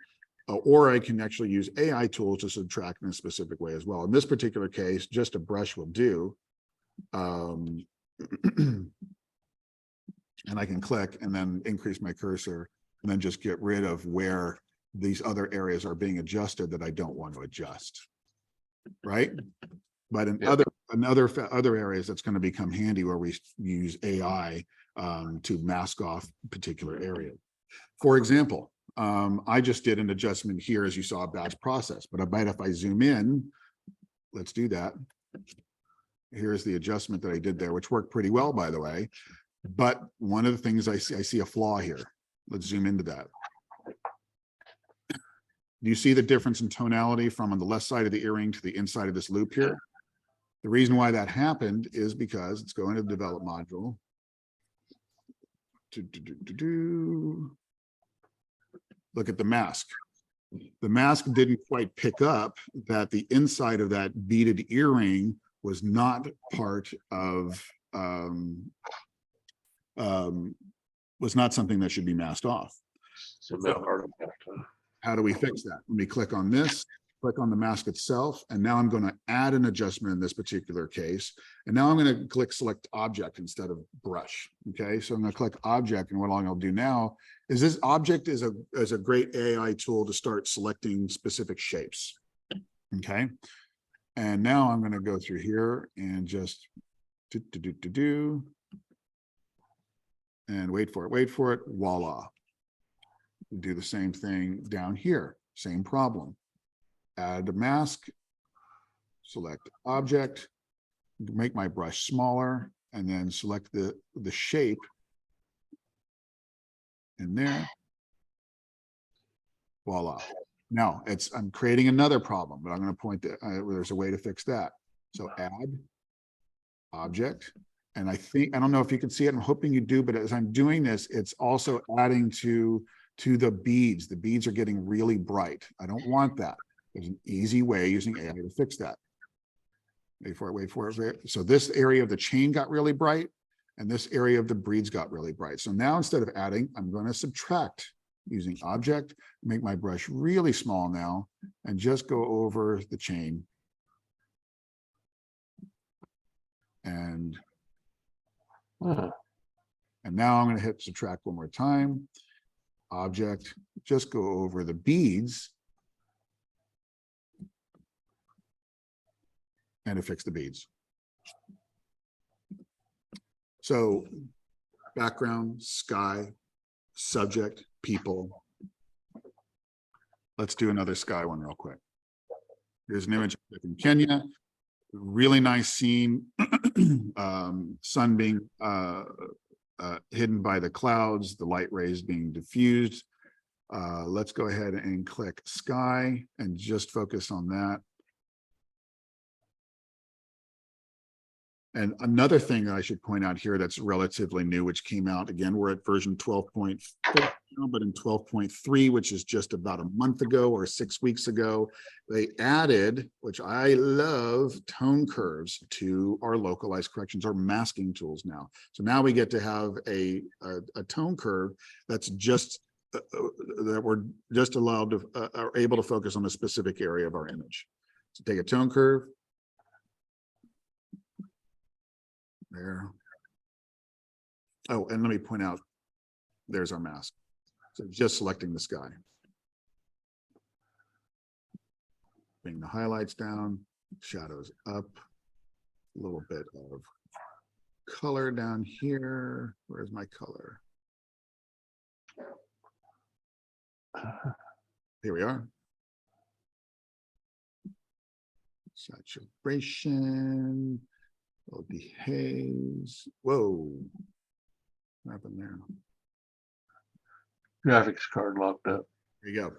or I can actually use AI tools to subtract in a specific way as well. In this particular case, just a brush will do. And I can click and then increase my cursor and then just get rid of where these other areas are being adjusted that I don't want to adjust. Right? But in other areas, that's going to become handy where we use AI to mask off particular areas. For example, I just did an adjustment here, as you saw, a batch process, but I bet if I zoom in, let's do that. here's the adjustment that I did there, which worked pretty well, by the way. But one of the things I see a flaw here. Let's zoom into that. Do you see the difference in tonality from on the left side of the earring to the inside of this loop here? The reason why that happened is because it's going to the develop module. Look at the mask. The mask didn't quite pick up that the inside of that beaded earring was not part of, was not something that should be masked off. So no artifact, huh? How do we fix that? Let me click on this, click on the mask itself, and now I'm going to add an adjustment in this particular case. And now I'm going to click select object instead of brush. Okay, so I'm going to click object, and what I'll do now is this object is a great AI tool to start selecting specific shapes. Okay, and now I'm going to go through here and just and wait for it, voila. Do the same thing down here, same problem. Add a mask, select object, make my brush smaller, and then select the shape in there. Voila. Now I'm creating another problem, but I'm going to point that there's a way to fix that. So add object. And I don't know if you can see it. I'm hoping you do, but as I'm doing this, it's also adding to the beads. The beads are getting really bright. I don't want that. There's an easy way using AI to fix that. Wait for it. So this area of the chain got really bright, and this area of the beads got really bright. So now instead of adding, I'm going to subtract using object, make my brush really small now, and just go over the chain. And now I'm going to hit subtract one more time. Object, just go over the beads and affix the beads. So background, sky, subject, people. Let's do another sky one real quick. Here's an image in Kenya. Really nice scene. Sun being hidden by the clouds, the light rays being diffused. Let's go ahead and click sky and just focus on that. And another thing that I should point out here that's relatively new, which came out, again, we're at version 12.4 now, but in 12.3, which is just about a month ago or 6 weeks ago, they added, which I love, tone curves to our localized corrections or masking tools now. So now we get to have a tone curve that's just that we're just allowed to are able to focus on a specific area of our image. So take a tone curve. There. Oh, and let me point out, there's our mask. So just selecting the sky. Bring the highlights down, shadows up, a little bit of color down here. Where's my color? Here we are. Saturation. Oh, behaves. Whoa. What happened there? Graphics card locked up. There you go.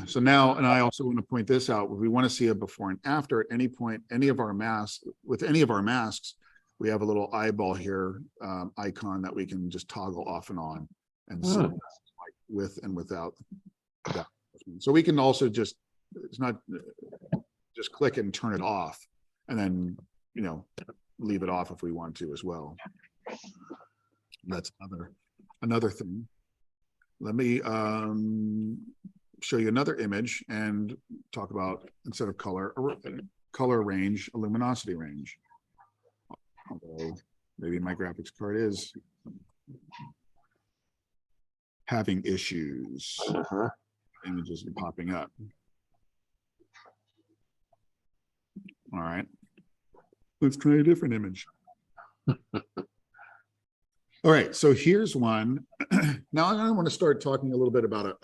So now, and I also want to point this out, if we want to see a before and after at any point, any of our masks, with any of our masks, we have a little eyeball here, icon that we can just toggle off and on and see like with and without that. So we can also just, it's not just click and turn it off and then, you know, leave it off if we want to as well. That's another thing. Let me show you another image and talk about, instead of color range, a luminosity range. Although maybe my graphics card is having issues. Images are popping up. All right. Let's try a different image. All right, so here's one. Now I want to start talking a little bit about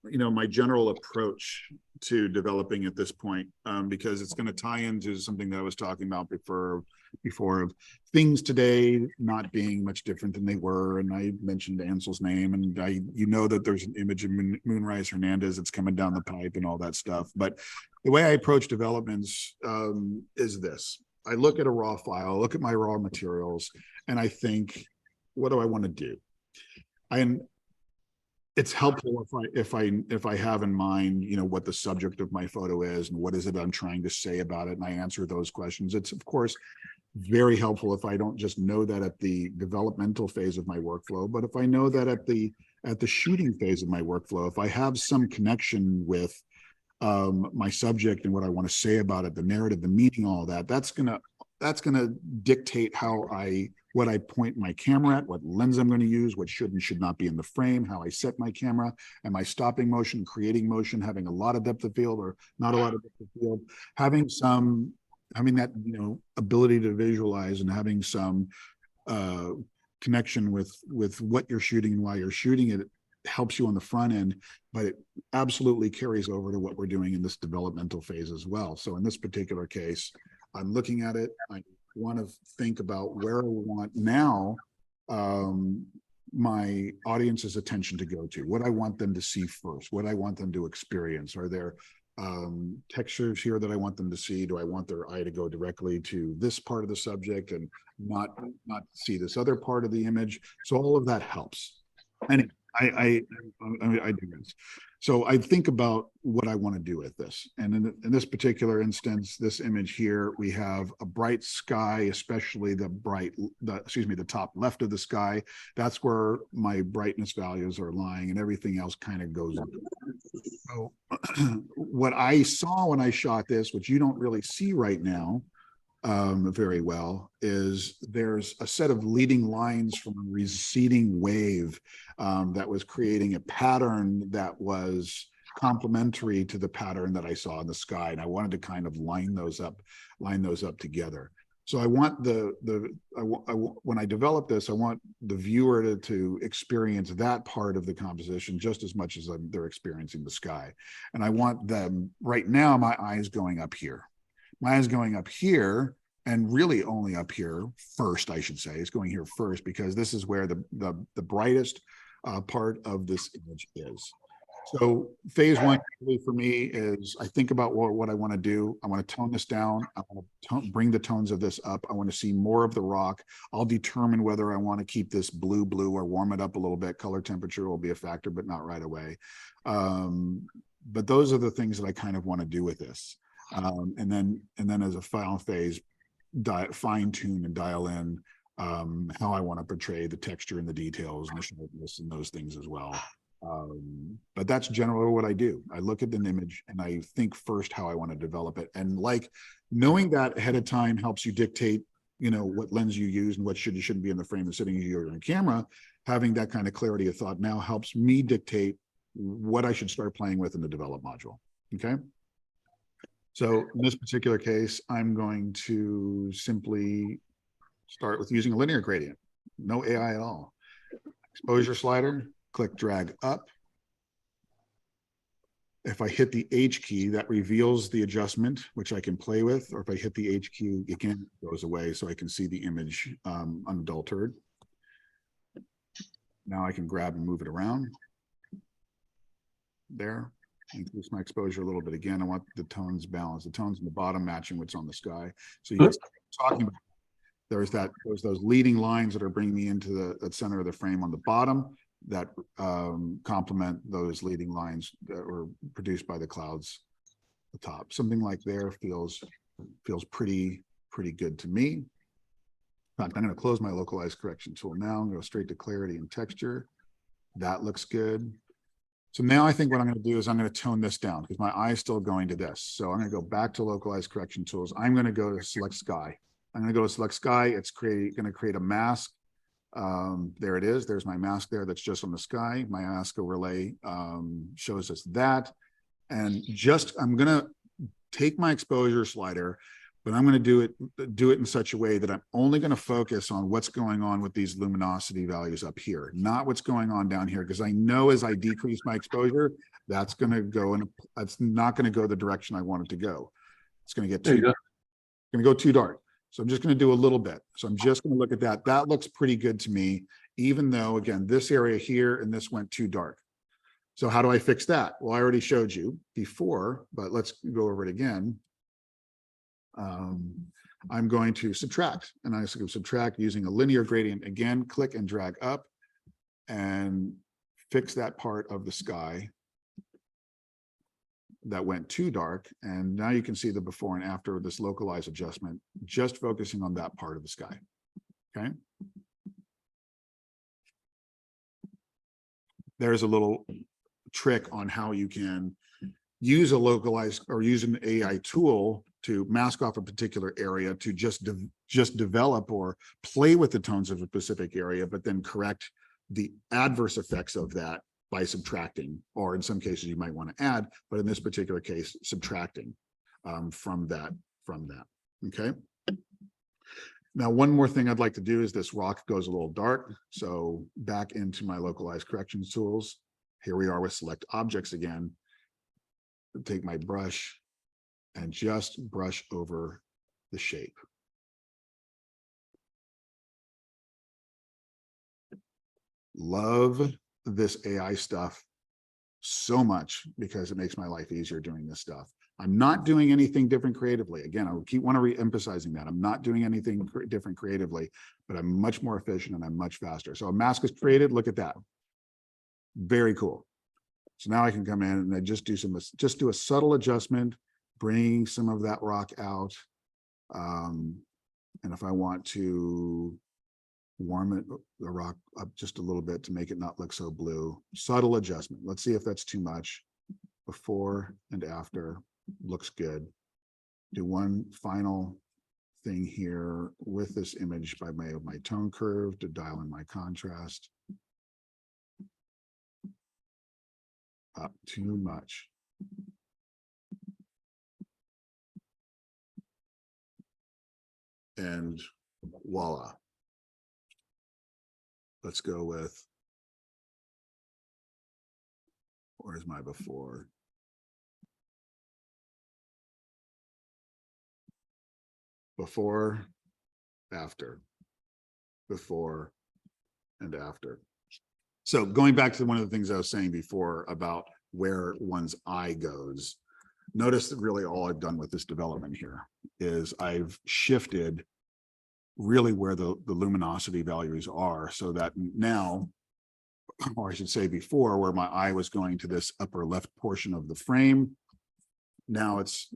you know, my general approach to developing at this point, because it's going to tie into something that I was talking about before before of things today not being much different than they were. And I mentioned Ansel's name, and you know that there's an image of Moonrise Hernandez that's coming down the pipe and all that stuff. But the way I approach developments is this. I look at a raw file, look at my raw materials, and I think, what do I want to do? It's helpful if I have in mind, you know, what the subject of my photo is and what is it I'm trying to say about it, and I answer those questions. It's of course very helpful if I don't just know that at the developmental phase of my workflow, but if I know that at the shooting phase of my workflow, if I have some connection with my subject and what I want to say about it, the narrative, the meaning, all that, that's gonna dictate what I point my camera at, what lens I'm going to use, what should and should not be in the frame, how I set my camera, am I stopping motion, creating motion, having a lot of depth of field or not a lot of depth of field, having that, you know, ability to visualize and having some connection with what you're shooting and why you're shooting it helps you on the front end, but it absolutely carries over to what we're doing in this developmental phase as well. So in this particular case, I'm looking at it, I want to think about where I want now my audience's attention to go to, what I want them to see first, what I want them to experience. Are there textures here that I want them to see? Do I want their eye to go directly to this part of the subject and not see this other part of the image? So all of that helps. And I do this. So I think about what I want to do with this. And in this particular instance, this image here, we have a bright sky, especially the top left of the sky. That's where my brightness values are lying, and everything else kind of goes up. So what I saw when I shot this, which you don't really see right now very well, is there's a set of leading lines from a receding wave that was creating a pattern that was complementary to the pattern that I saw in the sky, and I wanted to kind of line those up together. So I want when I develop this, I want the viewer to experience that part of the composition just as much as they're experiencing the sky. And I want them, right now, my eyes going up here. My eyes going up here, and really only up here first, I should say. It's going here first because this is where the brightest part of this image is. So phase one for me is I think about what I want to do. I want to tone this down. I want to bring the tones of this up. I want to see more of the rock. I'll determine whether I want to keep this blue or warm it up a little bit. Color temperature will be a factor, but not right away. But those are the things that I kind of want to do with this. And then as a final phase, fine tune and dial in how I want to portray the texture and the details and the sharpness and those things as well. But that's generally what I do. I look at an image and I think first how I want to develop it. And like knowing that ahead of time helps you dictate, you know, what lens you use and what should and shouldn't be in the frame and sitting here on camera. Having that kind of clarity of thought now helps me dictate what I should start playing with in the develop module. Okay. So in this particular case, I'm going to simply start with using a linear gradient. No AI at all. Exposure slider, click drag up. If I hit the H key, that reveals the adjustment, which I can play with, or if I hit the H key, again, it goes away so I can see the image unadulterated. Now I can grab and move it around. There. Increase my exposure a little bit. Again, I want the tones balanced. The tones in the bottom matching what's on the sky. So you're talking about there's those leading lines that are bringing me into the center of the frame on the bottom that complement those leading lines that were produced by the clouds at the top. Something like there feels pretty good to me. In fact, I'm going to close my localized correction tool now and go straight to clarity and texture. That looks good. So now I think what I'm going to do is I'm going to tone this down because my eye is still going to this. So I'm going to go back to localized correction tools. I'm going to go to select sky. I'm going to go to select sky. It's going to create a mask. There it is. There's my mask there. That's just on the sky. My mask overlay shows us that. And I'm going to take my exposure slider, but I'm going to do it in such a way that I'm only going to focus on what's going on with these luminosity values up here, not what's going on down here, because I know as I decrease my exposure, that's going to go in. That's not going to go the direction I want it to go. It's going to get too dark. So I'm just going to do a little bit. So I'm just going to look at that. That looks pretty good to me, even though, again, this area here and this went too dark. So how do I fix that? Well, I already showed you before, but let's go over it again. I'm going to subtract, and I subtract using a linear gradient. Again, click and drag up and fix that part of the sky that went too dark. And now you can see the before and after this localized adjustment, just focusing on that part of the sky. Okay. There's a little trick on how you can use a localized or use an AI tool to mask off a particular area to just develop or play with the tones of a specific area, but then correct the adverse effects of that by subtracting, or in some cases you might want to add, but in this particular case, subtracting from that. Okay. Now, one more thing I'd like to do is this rock goes a little dark. So back into my localized corrections tools. Here we are with select objects again. Take my brush and just brush over the shape. Love this AI stuff so much because it makes my life easier doing this stuff. I'm not doing anything different creatively. Again, I want to re-emphasizing that. I'm not doing anything different creatively, but I'm much more efficient and I'm much faster. So a mask is created. Look at that. Very cool. So now I can come in and I just do a subtle adjustment, bring some of that rock out. And if I want to warm the rock up just a little bit to make it not look so blue, subtle adjustment. Let's see if that's too much. Before and after looks good. Do one final thing here with this image by way of my tone curve to dial in my contrast. Up too much. And voila. Let's go with, where's my before? Before, after, before, and after. So going back to one of the things I was saying before about where one's eye goes, notice that really all I've done with this development here is I've shifted really where the luminosity values are, so that now, or I should say before, where my eye was going to this upper left portion of the frame, now it's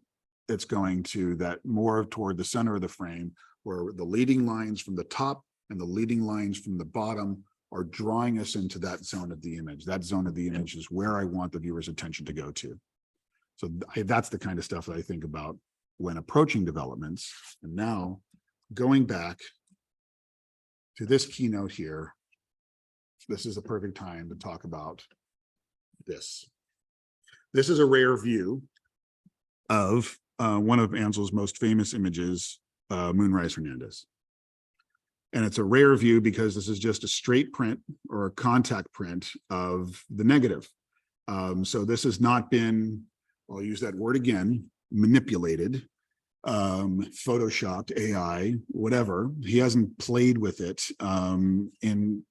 going to that more toward the center of the frame, where the leading lines from the top and the leading lines from the bottom are drawing us into that zone of the image. That zone of the image is where I want the viewer's attention to go to. So that's the kind of stuff that I think about when approaching developments. And now going back to this keynote here, this is a perfect time to talk about this. This is a rare view of one of Ansel's most famous images, Moonrise Hernandez. And it's a rare view because this is just a straight print or a contact print of the negative. So this has not been, I'll use that word again, manipulated, photoshopped, AI, whatever. He hasn't played with it in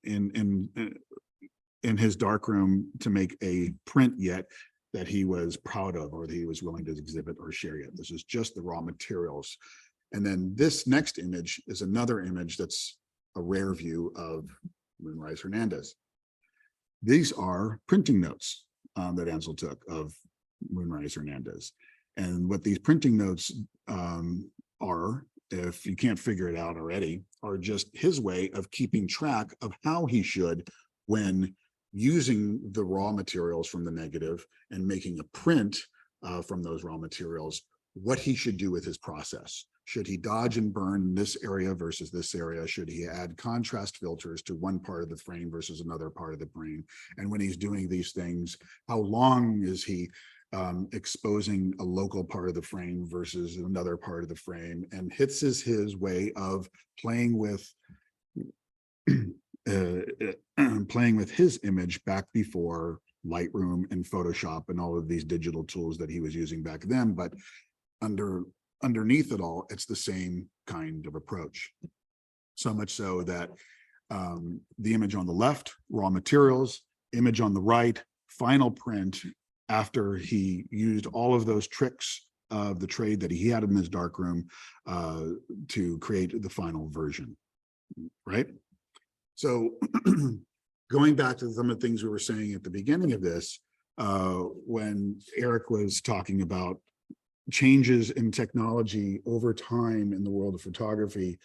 his darkroom to make a print yet that he was proud of or that he was willing to exhibit or share yet. This is just the raw materials. And then this next image is another image that's a rare view of Moonrise Hernandez. These are printing notes that Ansel took of Moonrise Hernandez. And what these printing notes are, if you can't figure it out already, are just his way of keeping track of how he should, when using the raw materials from the negative and making a print from those raw materials, what he should do with his process. Should he dodge and burn this area versus this area? Should he add contrast filters to one part of the frame versus another part of the frame? And when he's doing these things, how long is he exposing a local part of the frame versus another part of the frame? And hits is his way of playing with playing with his image back before Lightroom and Photoshop and all of these digital tools that he was using back then, but under underneath it all, it's the same kind of approach. So much so that the image on the left, raw materials, image on the right, final print, after he used all of those tricks of the trade that he had in his darkroom to create the final version, right? So going back to some of the things we were saying at the beginning of this, when Eric was talking about changes in technology over time in the world of photography,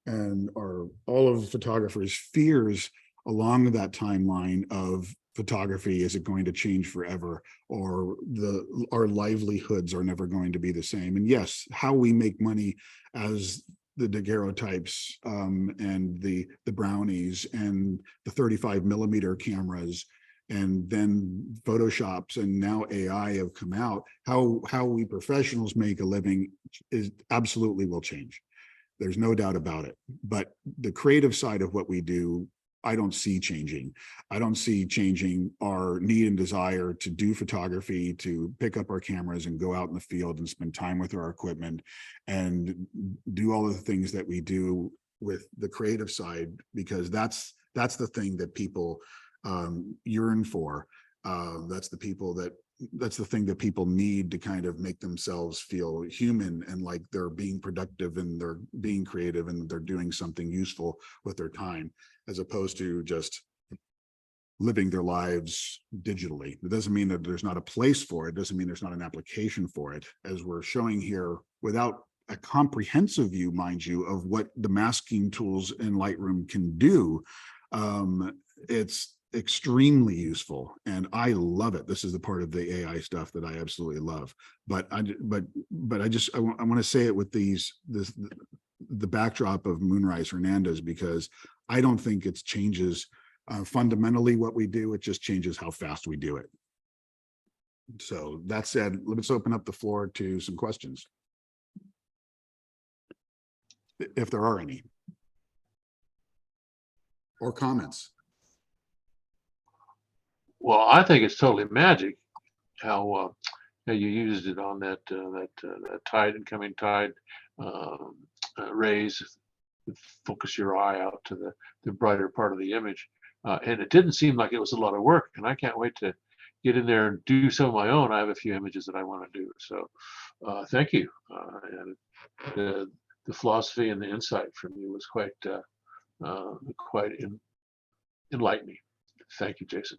and all of the photographers' fears along that timeline of photography, is it going to change forever, or our livelihoods are never going to be the same? And yes, how we make money as the daguerreotypes and the brownies and the 35mm cameras, and then Photoshops and now AI have come out, how we professionals make a living is absolutely will change. There's no doubt about it. But the creative side of what we do, I don't see changing. I don't see changing our need and desire to do photography, to pick up our cameras and go out in the field and spend time with our equipment and do all of the things that we do with the creative side, because that's the thing that people yearn for. That's the thing that people need to kind of make themselves feel human and like they're being productive and they're being creative and they're doing something useful with their time, as opposed to just living their lives digitally. It doesn't mean that there's not a place for it. It doesn't mean there's not an application for it, as we're showing here without a comprehensive view, mind you, of what the masking tools in Lightroom can do. It's extremely useful and I love it. This is the part of the AI stuff that I absolutely love. But I want to say it with the backdrop of Moonrise Hernandez, because I don't think it changes fundamentally what we do. It just changes how fast we do it. So that said, let's open up the floor to some questions, if there are any, or comments. Well, I think it's totally magic how you used it on that tide and coming tide rays. Focus your eye out to the brighter part of the image, and it didn't seem like it was a lot of work. And I can't wait to get in there and do some of my own. I have a few images that I want to do. So thank you. And the philosophy and the insight from you was quite enlightening. Thank you, Jason.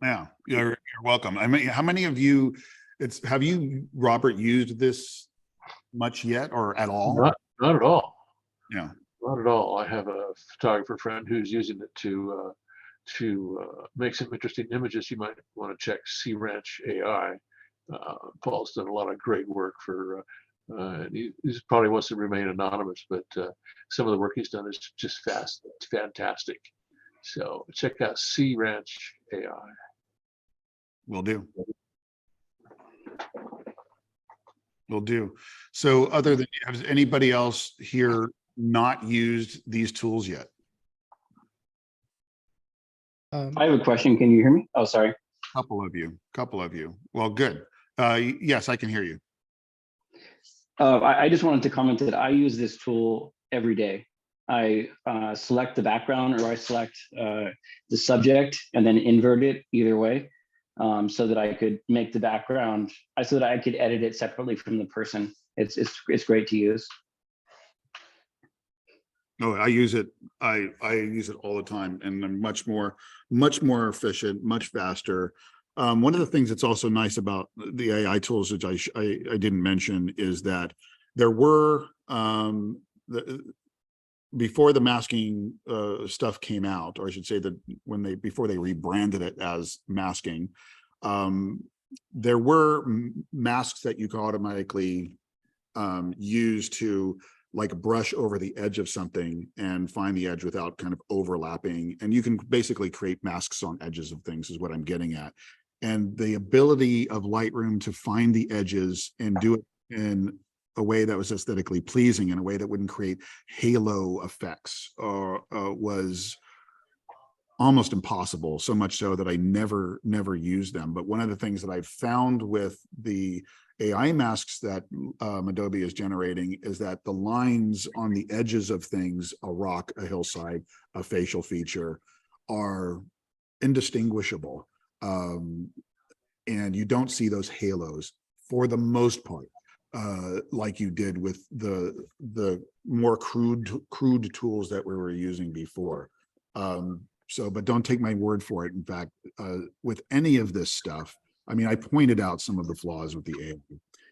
Yeah, you're welcome. I mean, how many of you, have you, Robert, used this much yet or at all? Not at all. Yeah. Not at all. I have a photographer friend who's using it to make some interesting images. You might want to check Sea Ranch AI. Paul's done a lot of great work for, he probably wants to remain anonymous, but some of the work he's done is just fantastic. So check out Sea Ranch AI. Will do. Will do. So other than, has anybody else here not used these tools yet? I have a question. Can you hear me? Oh, sorry. Couple of you. Well, good. Yes, I can hear you. I just wanted to comment that I use this tool every day. I select the background, or I select the subject and then invert it either way, so that I could make the background, so that I could edit it separately from the person. It's great to use. No, I use it. I use it all the time, and I'm much more efficient, much faster. One of the things that's also nice about the AI tools, which I didn't mention, is that there were before the masking stuff came out, or I should say that before they rebranded it as masking, there were masks that you could automatically use to like brush over the edge of something and find the edge without kind of overlapping. And you can basically create masks on edges of things, is what I'm getting at. And the ability of Lightroom to find the edges and do it in a way that was aesthetically pleasing, in a way that wouldn't create halo effects, was almost impossible, so much so that I never use them. But one of the things that I've found with the AI masks that Adobe is generating is that the lines on the edges of things, a rock, a hillside, a facial feature, are indistinguishable. And you don't see those halos for the most part, like you did with the more crude tools that we were using before. But don't take my word for it. In fact, with any of this stuff, I mean, I pointed out some of the flaws with the AI.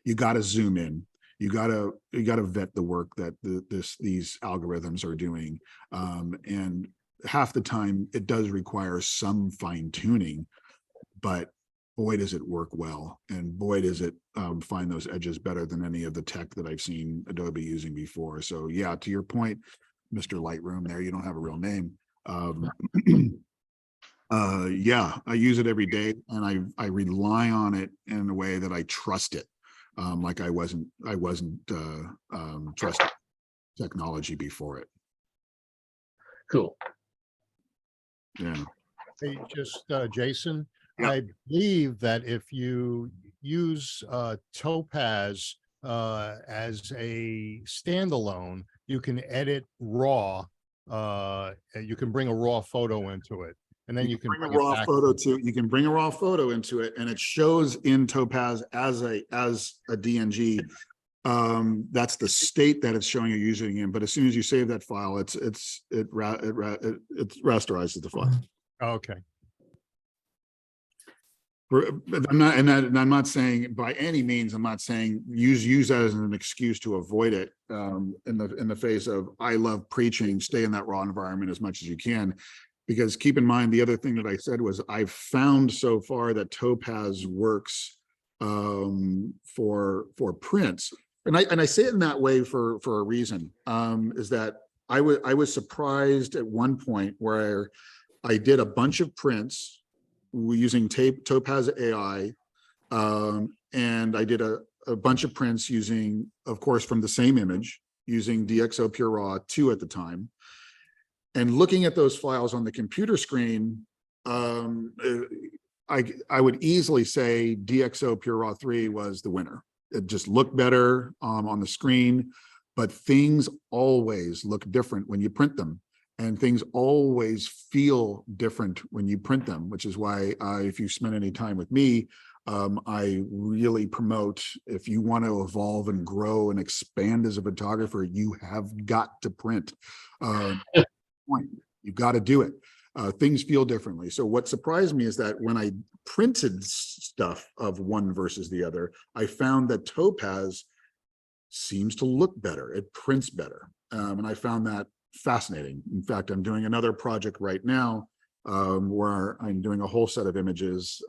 You got to zoom in. You got to vet the work that these algorithms are doing, and half the time it does require some fine tuning, but boy, does it work well, and boy, does it find those edges better than any of the tech that I've seen Adobe using before. So yeah, to your point, Mr. Lightroom, there, you don't have a real name. Yeah, I use it every day, and I rely on it in a way that I trust it, like I wasn't trusting technology before it. Cool. Yeah. Hey, Jason, Yeah. I believe that if you use Topaz as a standalone, you can edit raw. You can bring a raw photo into it, and then you can bring a bring it raw back. photo to, you can bring a raw photo into it, and it shows in Topaz as a DNG. That's the state that it's showing you're using in, but as soon as you save that file, it rasterizes the file. Okay. I'm not saying by any means, I'm not saying use that as an excuse to avoid it. In the face of, I love preaching, stay in that raw environment as much as you can, because keep in mind, the other thing that I said was, I've found so far that Topaz works for prints, and I say it in that way for a reason. Is that I was surprised at one point where I did a bunch of prints using Topaz AI, and I did a bunch of prints using, of course, from the same image, using DxO Pure Raw 2 at the time. And looking at those files on the computer screen, I would easily say DxO Pure Raw 3 was the winner. It just looked better on the screen, but things always look different when you print them. And things always feel different when you print them, which is why if you spend any time with me, I really promote, if you want to evolve and grow and expand as a photographer, you have got to print. You've got to do it. Things feel differently. So what surprised me is that when I printed stuff of one versus the other, I found that Topaz seems to look better. It prints better. And I found that fascinating. In fact, I'm doing another project right now where I'm doing a whole set of images,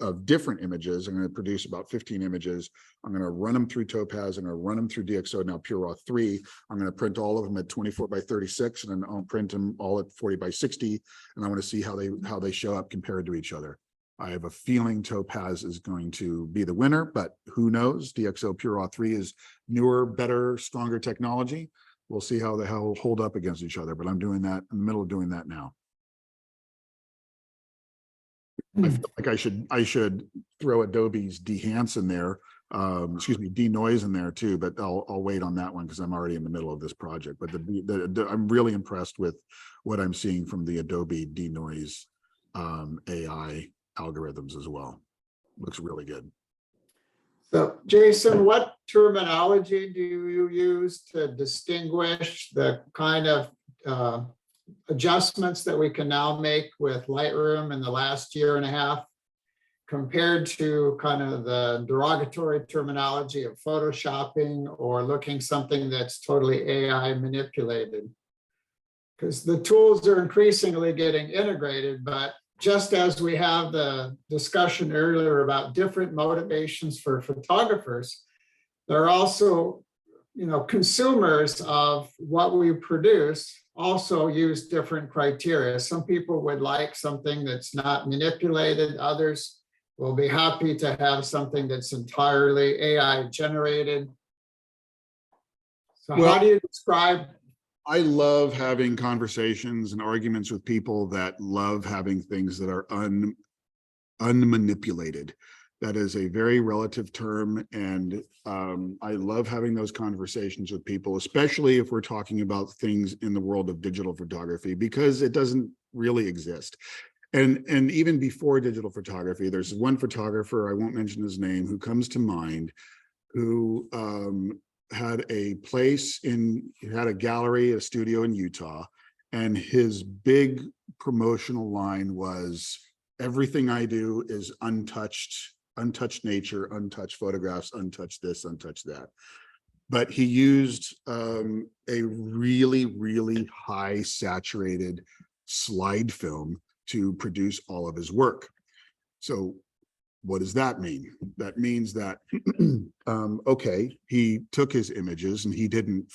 of different images. I'm going to produce about 15 images. I'm going to run them through Topaz, and I'll run them through DxO, now Pure Raw 3. I'm going to print all of them at 24 by 36, and then I'll print them all at 40 by 60. And I want to see how they show up compared to each other. I have a feeling Topaz is going to be the winner, but who knows? DxO Pure Raw 3 is newer, better, stronger technology. We'll see how they hold up against each other, but I'm doing that in the middle of doing that now. I feel like I should throw Adobe's Behance in there, denoise in there too, but I'll wait on that one because I'm already in the middle of this project. But I'm really impressed with what I'm seeing from the Adobe denoise AI algorithms as well. Looks really good. So, Jason, what terminology do you use to distinguish the kind of adjustments that we can now make with Lightroom in the last year and a half compared to kind of the derogatory terminology of photoshopping or looking something that's totally AI manipulated? Because the tools are increasingly getting integrated, but just as we have the discussion earlier about different motivations for photographers, there are also, consumers of what we produce also use different criteria. Some people would like something that's not manipulated. Others will be happy to have something that's entirely AI generated. So how do you describe I love having conversations and arguments with people that love having things that are unmanipulated. That is a very relative term, and I love having those conversations with people, especially if we're talking about things in the world of digital photography, because it doesn't really exist. And even before digital photography, there's one photographer, I won't mention his name, who comes to mind, who had a place he had a gallery, a studio in Utah, and his big promotional line was, everything I do is untouched nature, untouched photographs, untouched this, untouched that. But he used a really, really high saturated slide film to produce all of his work. So what does that mean? That means that, okay, he took his images and he didn't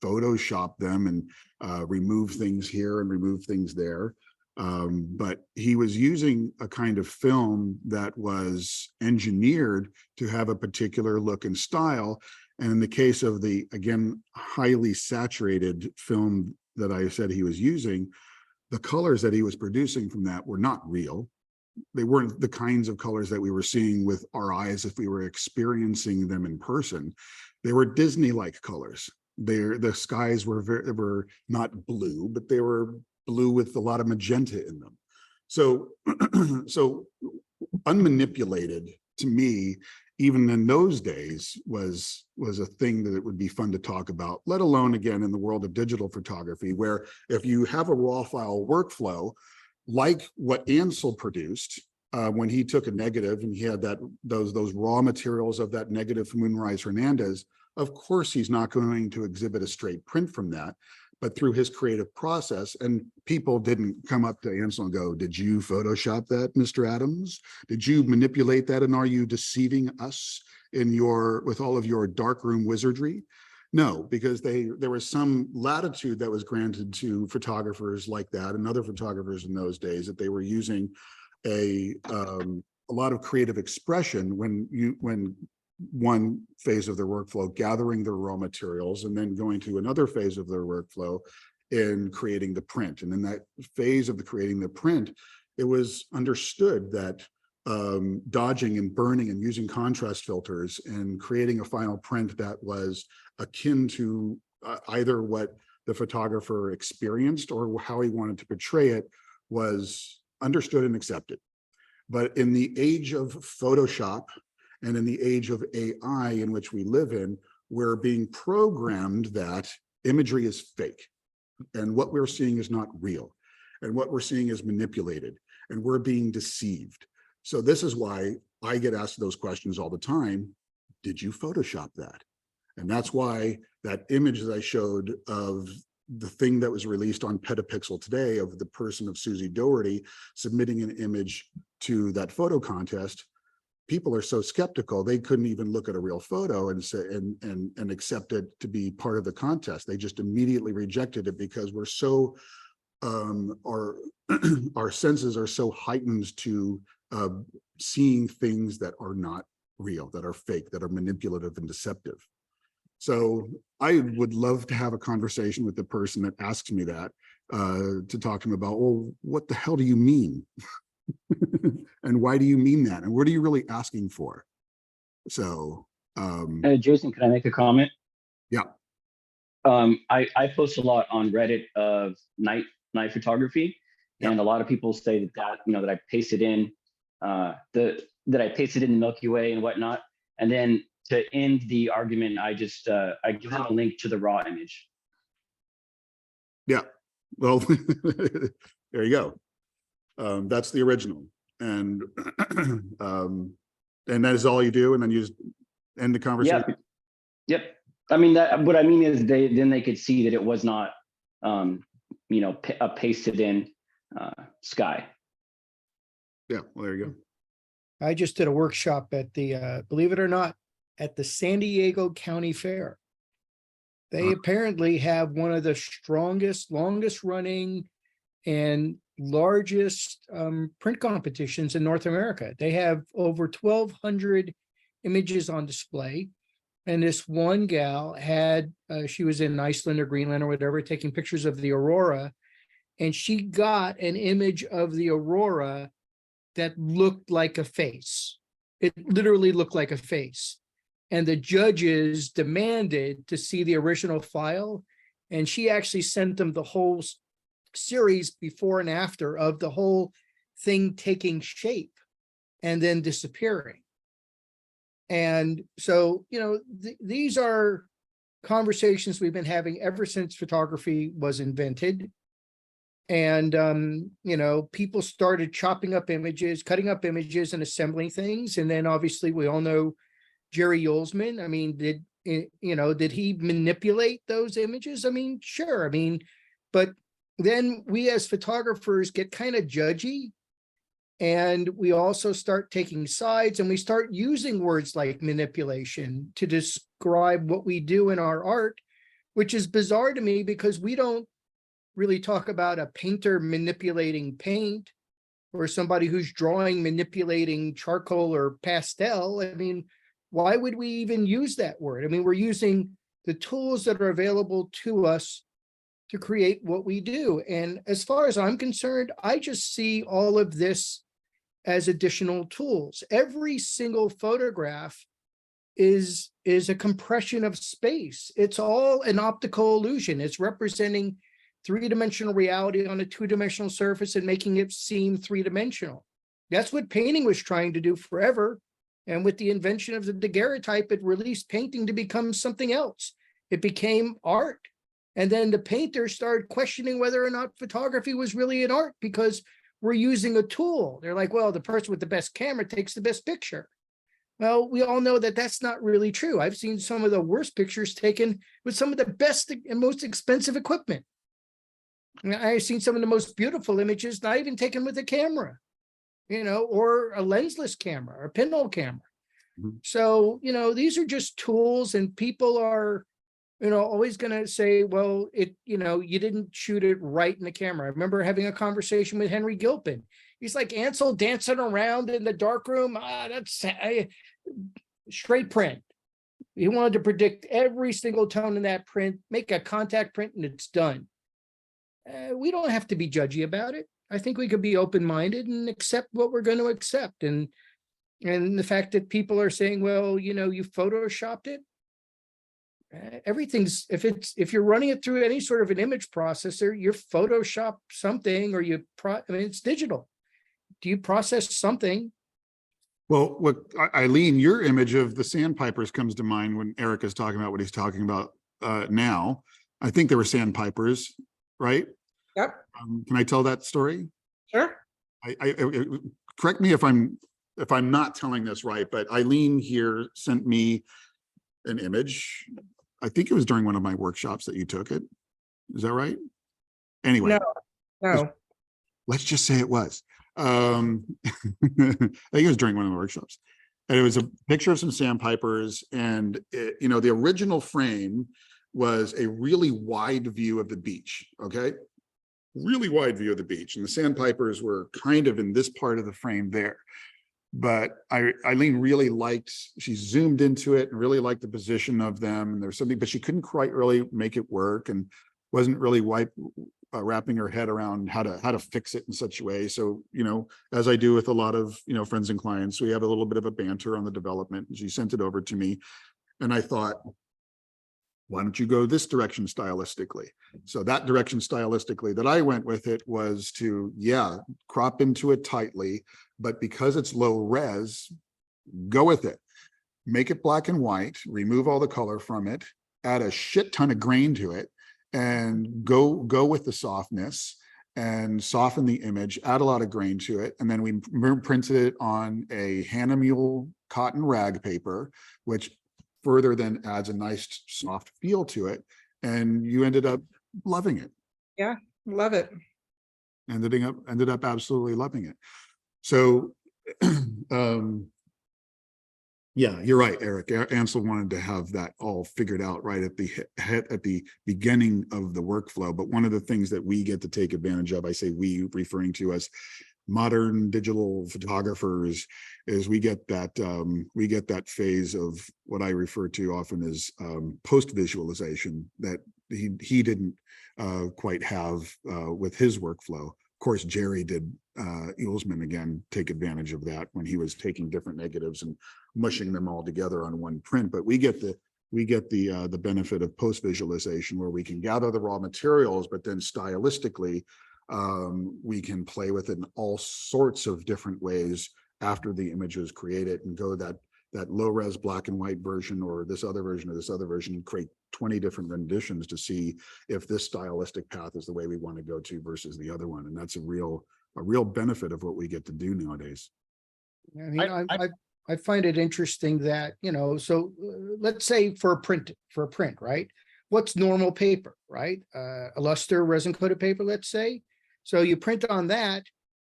Photoshop them and remove things here and remove things there. But he was using a kind of film that was engineered to have a particular look and style. And in the case of the, again, highly saturated film that I said he was using, the colors that he was producing from that were not real. They weren't the kinds of colors that we were seeing with our eyes if we were experiencing them in person. They were Disney-like colors. The skies were not blue, but they were blue with a lot of magenta in them. So, so unmanipulated to me, even in those days, was a thing that it would be fun to talk about, let alone again in the world of digital photography, where if you have a raw file workflow, like what Ansel produced when he took a negative and he had those raw materials of that negative from Moonrise Hernandez, of course he's not going to exhibit a straight print from that, but through his creative process. And people didn't come up to Ansel and go, did you Photoshop that, Mr. Adams? Did you manipulate that? And are you deceiving us with all of your darkroom wizardry? No, because there was some latitude that was granted to photographers like that and other photographers in those days, that they were using a lot of creative expression when one phase of their workflow, gathering their raw materials, and then going to another phase of their workflow in creating the print. And in that phase of creating the print, it was understood that dodging and burning and using contrast filters and creating a final print that was akin to either what the photographer experienced or how he wanted to portray it was understood and accepted. But in the age of Photoshop and in the age of AI in which we live in, we're being programmed that imagery is fake. And what we're seeing is not real. And what we're seeing is manipulated. And we're being deceived. So this is why I get asked those questions all the time. Did you Photoshop that? And that's why that image that I showed of the thing that was released on Petapixel today of the person of Susie Doherty submitting an image to that photo contest, people are so skeptical, they couldn't even look at a real photo and say and accept it to be part of the contest. They just immediately rejected it because we're so our senses are so heightened to seeing things that are not real, that are fake, that are manipulative and deceptive. So I would love to have a conversation with the person that asks me that, to talk to him about, well, what the hell do you mean? And why do you mean that? And what are you really asking for? So Jason, can I make a comment? Yeah. I post a lot on Reddit of night photography, Yeah. and a lot of people say that that I pasted in that I pasted in the Milky Way and whatnot, and then to end the argument, I just I give them a link to the raw image. Yeah, well, there you go. That's the original, and that is all you do, and then you just end the conversation. Yep. I mean, that what I mean is they could see that it was not a pasted in sky. Yeah, well, there you go. I just did a workshop at the, believe it or not, at the San Diego County Fair. They apparently have one of the strongest, longest running and largest print competitions in North America. They have over 1,200 images on display. And this one gal had, she was in Iceland or Greenland or whatever, taking pictures of the aurora. And she got an image of the aurora that looked like a face. It literally looked like a face. And the judges demanded to see the original file. And she actually sent them the whole series before and after of the whole thing taking shape and then disappearing. And so, you know, these are conversations we've been having ever since photography was invented. And, you know, people started chopping up images, cutting up images and assembling things. And then obviously we all know Jerry Yolsman. I mean, did he manipulate those images? I mean, sure. I mean, but then we as photographers get kind of judgy. And we also start taking sides, and we start using words like manipulation to describe what we do in our art, which is bizarre to me because we don't really talk about a painter manipulating paint or somebody who's drawing manipulating charcoal or pastel. I mean, why would we even use that word? I mean, we're using the tools that are available to us to create what we do. And as far as I'm concerned, I just see all of this as additional tools. Every single photograph is a compression of space. It's all an optical illusion. It's representing three-dimensional reality on a two-dimensional surface and making it seem three-dimensional. That's what painting was trying to do forever. And with the invention of the daguerreotype, it released painting to become something else. It became art. And then the painters started questioning whether or not photography was really an art because we're using a tool. They're like, well, the person with the best camera takes the best picture. Well, we all know that that's not really true. I've seen some of the worst pictures taken with some of the best and most expensive equipment. I've seen some of the most beautiful images not even taken with a camera, you know, or a lensless camera or a pinhole camera. Mm-hmm. So, you know, these are just tools, and people are, you know, always going to say, well, you know, you didn't shoot it right in the camera. I remember having a conversation with Henry Gilpin. He's like, Ansel dancing around in the darkroom. That's straight print. He wanted to predict every single tone in that print, make a contact print, and it's done. We don't have to be judgy about it. I think we could be open-minded and accept what we're going to accept. And the fact that people are saying, well, you know, you photoshopped it. Everything's, if you're running it through any sort of an image processor, you Photoshop something, or I mean, it's digital. Do you process something? Well, what Eileen, your image of the sandpipers comes to mind when Eric is talking about what he's talking about now. I think there were sandpipers, right? Yep. Can I tell that story? Sure. I correct me if I'm not telling this right, but Eileen here sent me an image. I think it was during one of my workshops that you took it. Is that right? Anyway, No. Let's just say it was. I think it was during one of the workshops, and it was a picture of some sandpipers, and you know, the original frame was a really wide view of the beach. Okay, really wide view of the beach, and the sandpipers were kind of in this part of the frame there. But Eileen really liked, she zoomed into it and really liked the position of them. And there's something, but she couldn't quite really make it work, and wasn't really wrapping her head around how to fix it in such a way. So, you know, as I do with a lot of, you know, friends and clients, we have a little bit of a banter on the development. She sent it over to me, and I thought, why don't you go this direction stylistically? So that direction stylistically that I went with it was to, crop into it tightly, but because it's low res, go with it. Make it black and white, remove all the color from it, add a shit ton of grain to it, and go with the softness and soften the image, add a lot of grain to it. And then we printed it on a Hahnemühle cotton rag paper, which further then adds a nice soft feel to it. And you ended up loving it. Yeah, love it. Ended up absolutely loving it. So, yeah, you're right, Eric. Ansel wanted to have that all figured out right at the beginning of the workflow. But one of the things that we get to take advantage of, I say we, referring to us, modern digital photographers is we get that phase of what I refer to often as post visualization that he didn't quite have with his workflow. Of course, Jerry did, Eelsman again, take advantage of that when he was taking different negatives and mushing them all together on one print. But we get the benefit of post visualization, where we can gather the raw materials, but then stylistically we can play with it in all sorts of different ways after the image is created, and go that low res black and white version or this other version or this other version, and create 20 different renditions to see if this stylistic path is the way we want to go to versus the other one. And that's a real benefit of what we get to do nowadays. I mean, I find it interesting that, so let's say for a print, right? What's normal paper, right? A luster resin coated paper, let's say. So you print on that,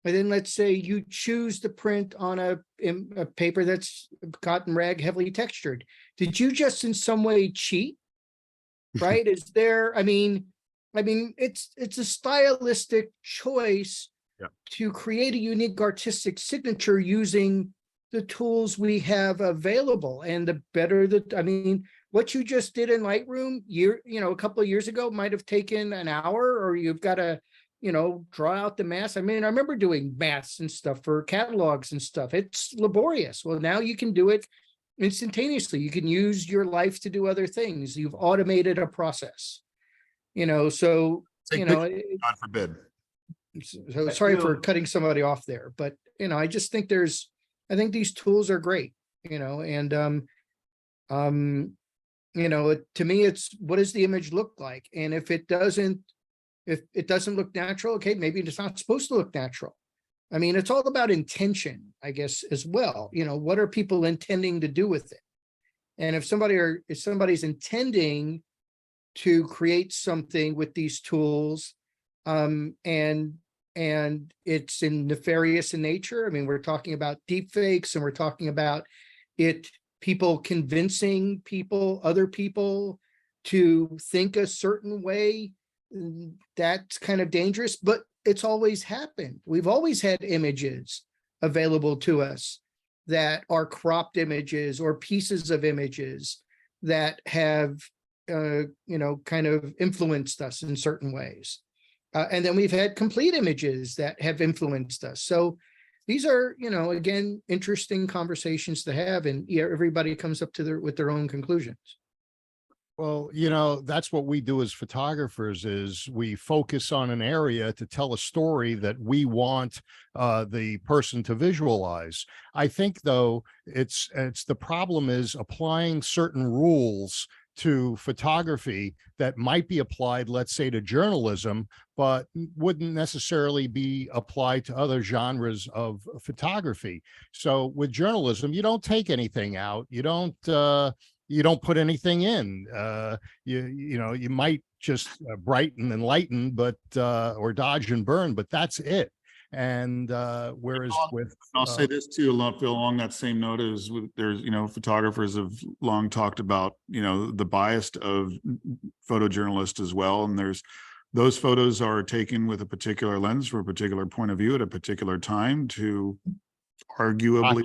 and then let's say you choose to print on a paper that's cotton rag heavily textured. Did you just in some way cheat? Right? Is there, I mean, it's a stylistic choice to create a unique artistic signature using the tools we have available. And the better that, I mean, what you just did in Lightroom a couple of years ago might have taken an hour, or you've got to, draw out the mask. I mean, I remember doing masks and stuff for catalogs and stuff. It's laborious. Well, now you can do it instantaneously. You can use your life to do other things. You've automated a process, so, God forbid. So sorry for cutting somebody off there, but, I just think I think these tools are great, and, to me, it's what does the image look like? And if it doesn't look natural, okay, maybe it's not supposed to look natural. I mean, it's all about intention, I guess, as well. What are people intending to do with it? And if somebody's intending to create something with these tools, and it's nefarious in nature. I mean, we're talking about deep fakes, and we're talking about people convincing other people to think a certain way. That's kind of dangerous, but it's always happened. We've always had images available to us that are cropped images or pieces of images that have, kind of influenced us in certain ways. And then we've had complete images that have influenced us. So these are, again, interesting conversations to have, and everybody comes up with their own conclusions. Well, that's what we do as photographers, is we focus on an area to tell a story that we want the person to visualize. I think, though, it's the problem is applying certain rules to photography that might be applied, let's say, to journalism, but wouldn't necessarily be applied to other genres of photography. So with journalism, you don't take anything out. You don't put anything in. You might just brighten and lighten, but or dodge and burn, but that's it. And whereas with, I'll say this too, along that same note, is there's, photographers have long talked about, the bias of photojournalists as well. And those photos are taken with a particular lens for a particular point of view at a particular time to arguably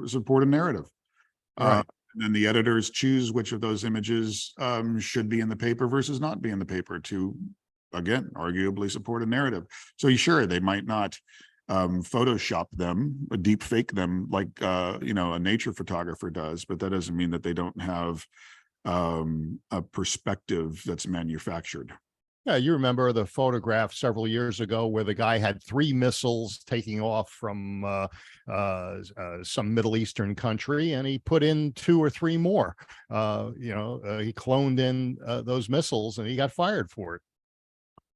support a narrative. Right. And then the editors choose which of those images should be in the paper versus not be in the paper to, again, arguably support a narrative. So sure, they might not Photoshop them, deep fake them like, a nature photographer does, but that doesn't mean that they don't have a perspective that's manufactured. Yeah, you remember the photograph several years ago where the guy had 3 missiles taking off from some Middle Eastern country, and he put in 2 or 3 more. He cloned in those missiles, and he got fired for it.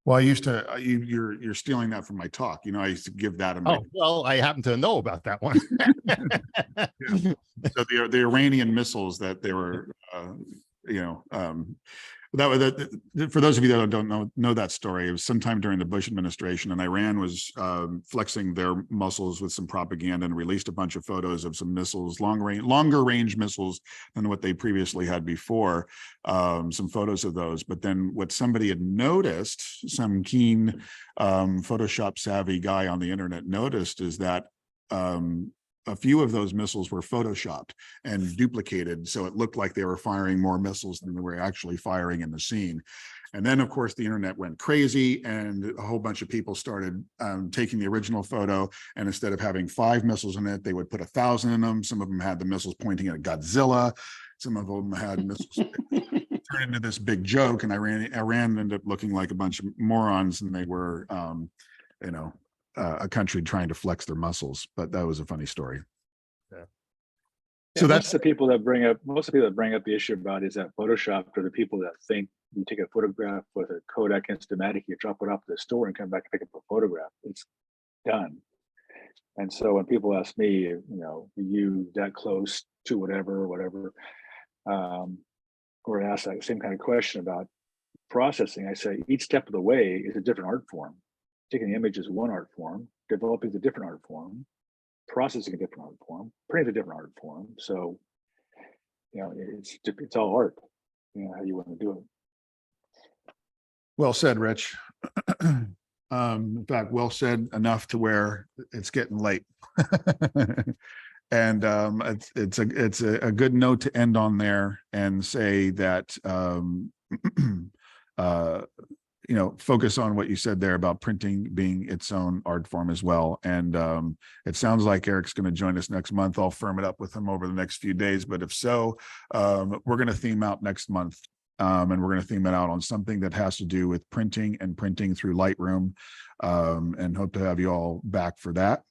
Well, I used to, you're stealing that from my talk. I used to give that. Oh, well, I happen to know about that one. So the Iranian missiles that they were, For those of you that don't know that story, it was sometime during the Bush administration, and Iran was flexing their muscles with some propaganda and released a bunch of photos of some missiles, longer range missiles than what they previously had before. Some photos of those, but then what somebody had noticed, some keen Photoshop savvy guy on the internet noticed, is that a few of those missiles were photoshopped and duplicated, so it looked like they were firing more missiles than they were actually firing in the scene. And then, of course, the internet went crazy, and a whole bunch of people started taking the original photo, and instead of having 5 missiles in it, they would put 1,000 in them. Some of them had the missiles pointing at Godzilla. Some of them had missiles turn into this big joke, and Iran ended up looking like a bunch of morons, and they were, a country trying to flex their muscles. But that was a funny story. Yeah. So that's most of the people that bring up the issue about is that Photoshop are the people that think you take a photograph with a Kodak Instamatic, you drop it off to the store and come back and pick up a photograph. It's done. And so when people ask me, you that close to whatever, or ask that same kind of question about processing, I say each step of the way is a different art form. Taking the image is one art form, developing is a different art form, processing a different art form, printing a different art form. So, it's all art, how you want to do it. well said, Rich. In fact, well said enough to where it's getting late. And it's a good note to end on there and say that focus on what you said there about printing being its own art form as well. And it sounds like Eric's going to join us next month. I'll firm it up with him over the next few days. But if so, we're going to theme out next month. And we're going to theme it out on something that has to do with printing and printing through Lightroom, and hope to have you all back for that.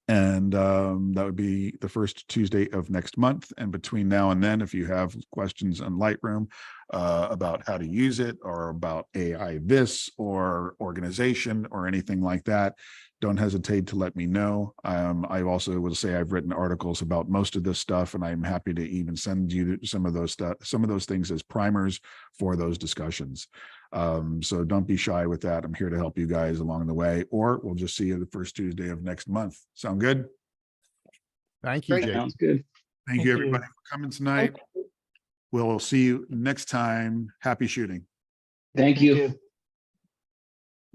And that would be the first Tuesday of next month. And between now and then, if you have questions on Lightroom about how to use it, or about AI this, or organization, or anything like that, don't hesitate to let me know. I also will say I've written articles about most of this stuff, and I'm happy to even send you some of those things as primers for those discussions. So don't be shy with that. I'm here to help you guys along the way, or we'll just see you the first Tuesday of next month. Sound good? Thank you, Great. Jay. Sounds good. Thank you, everybody, for coming tonight. We'll see you next time. Happy shooting. Thank you.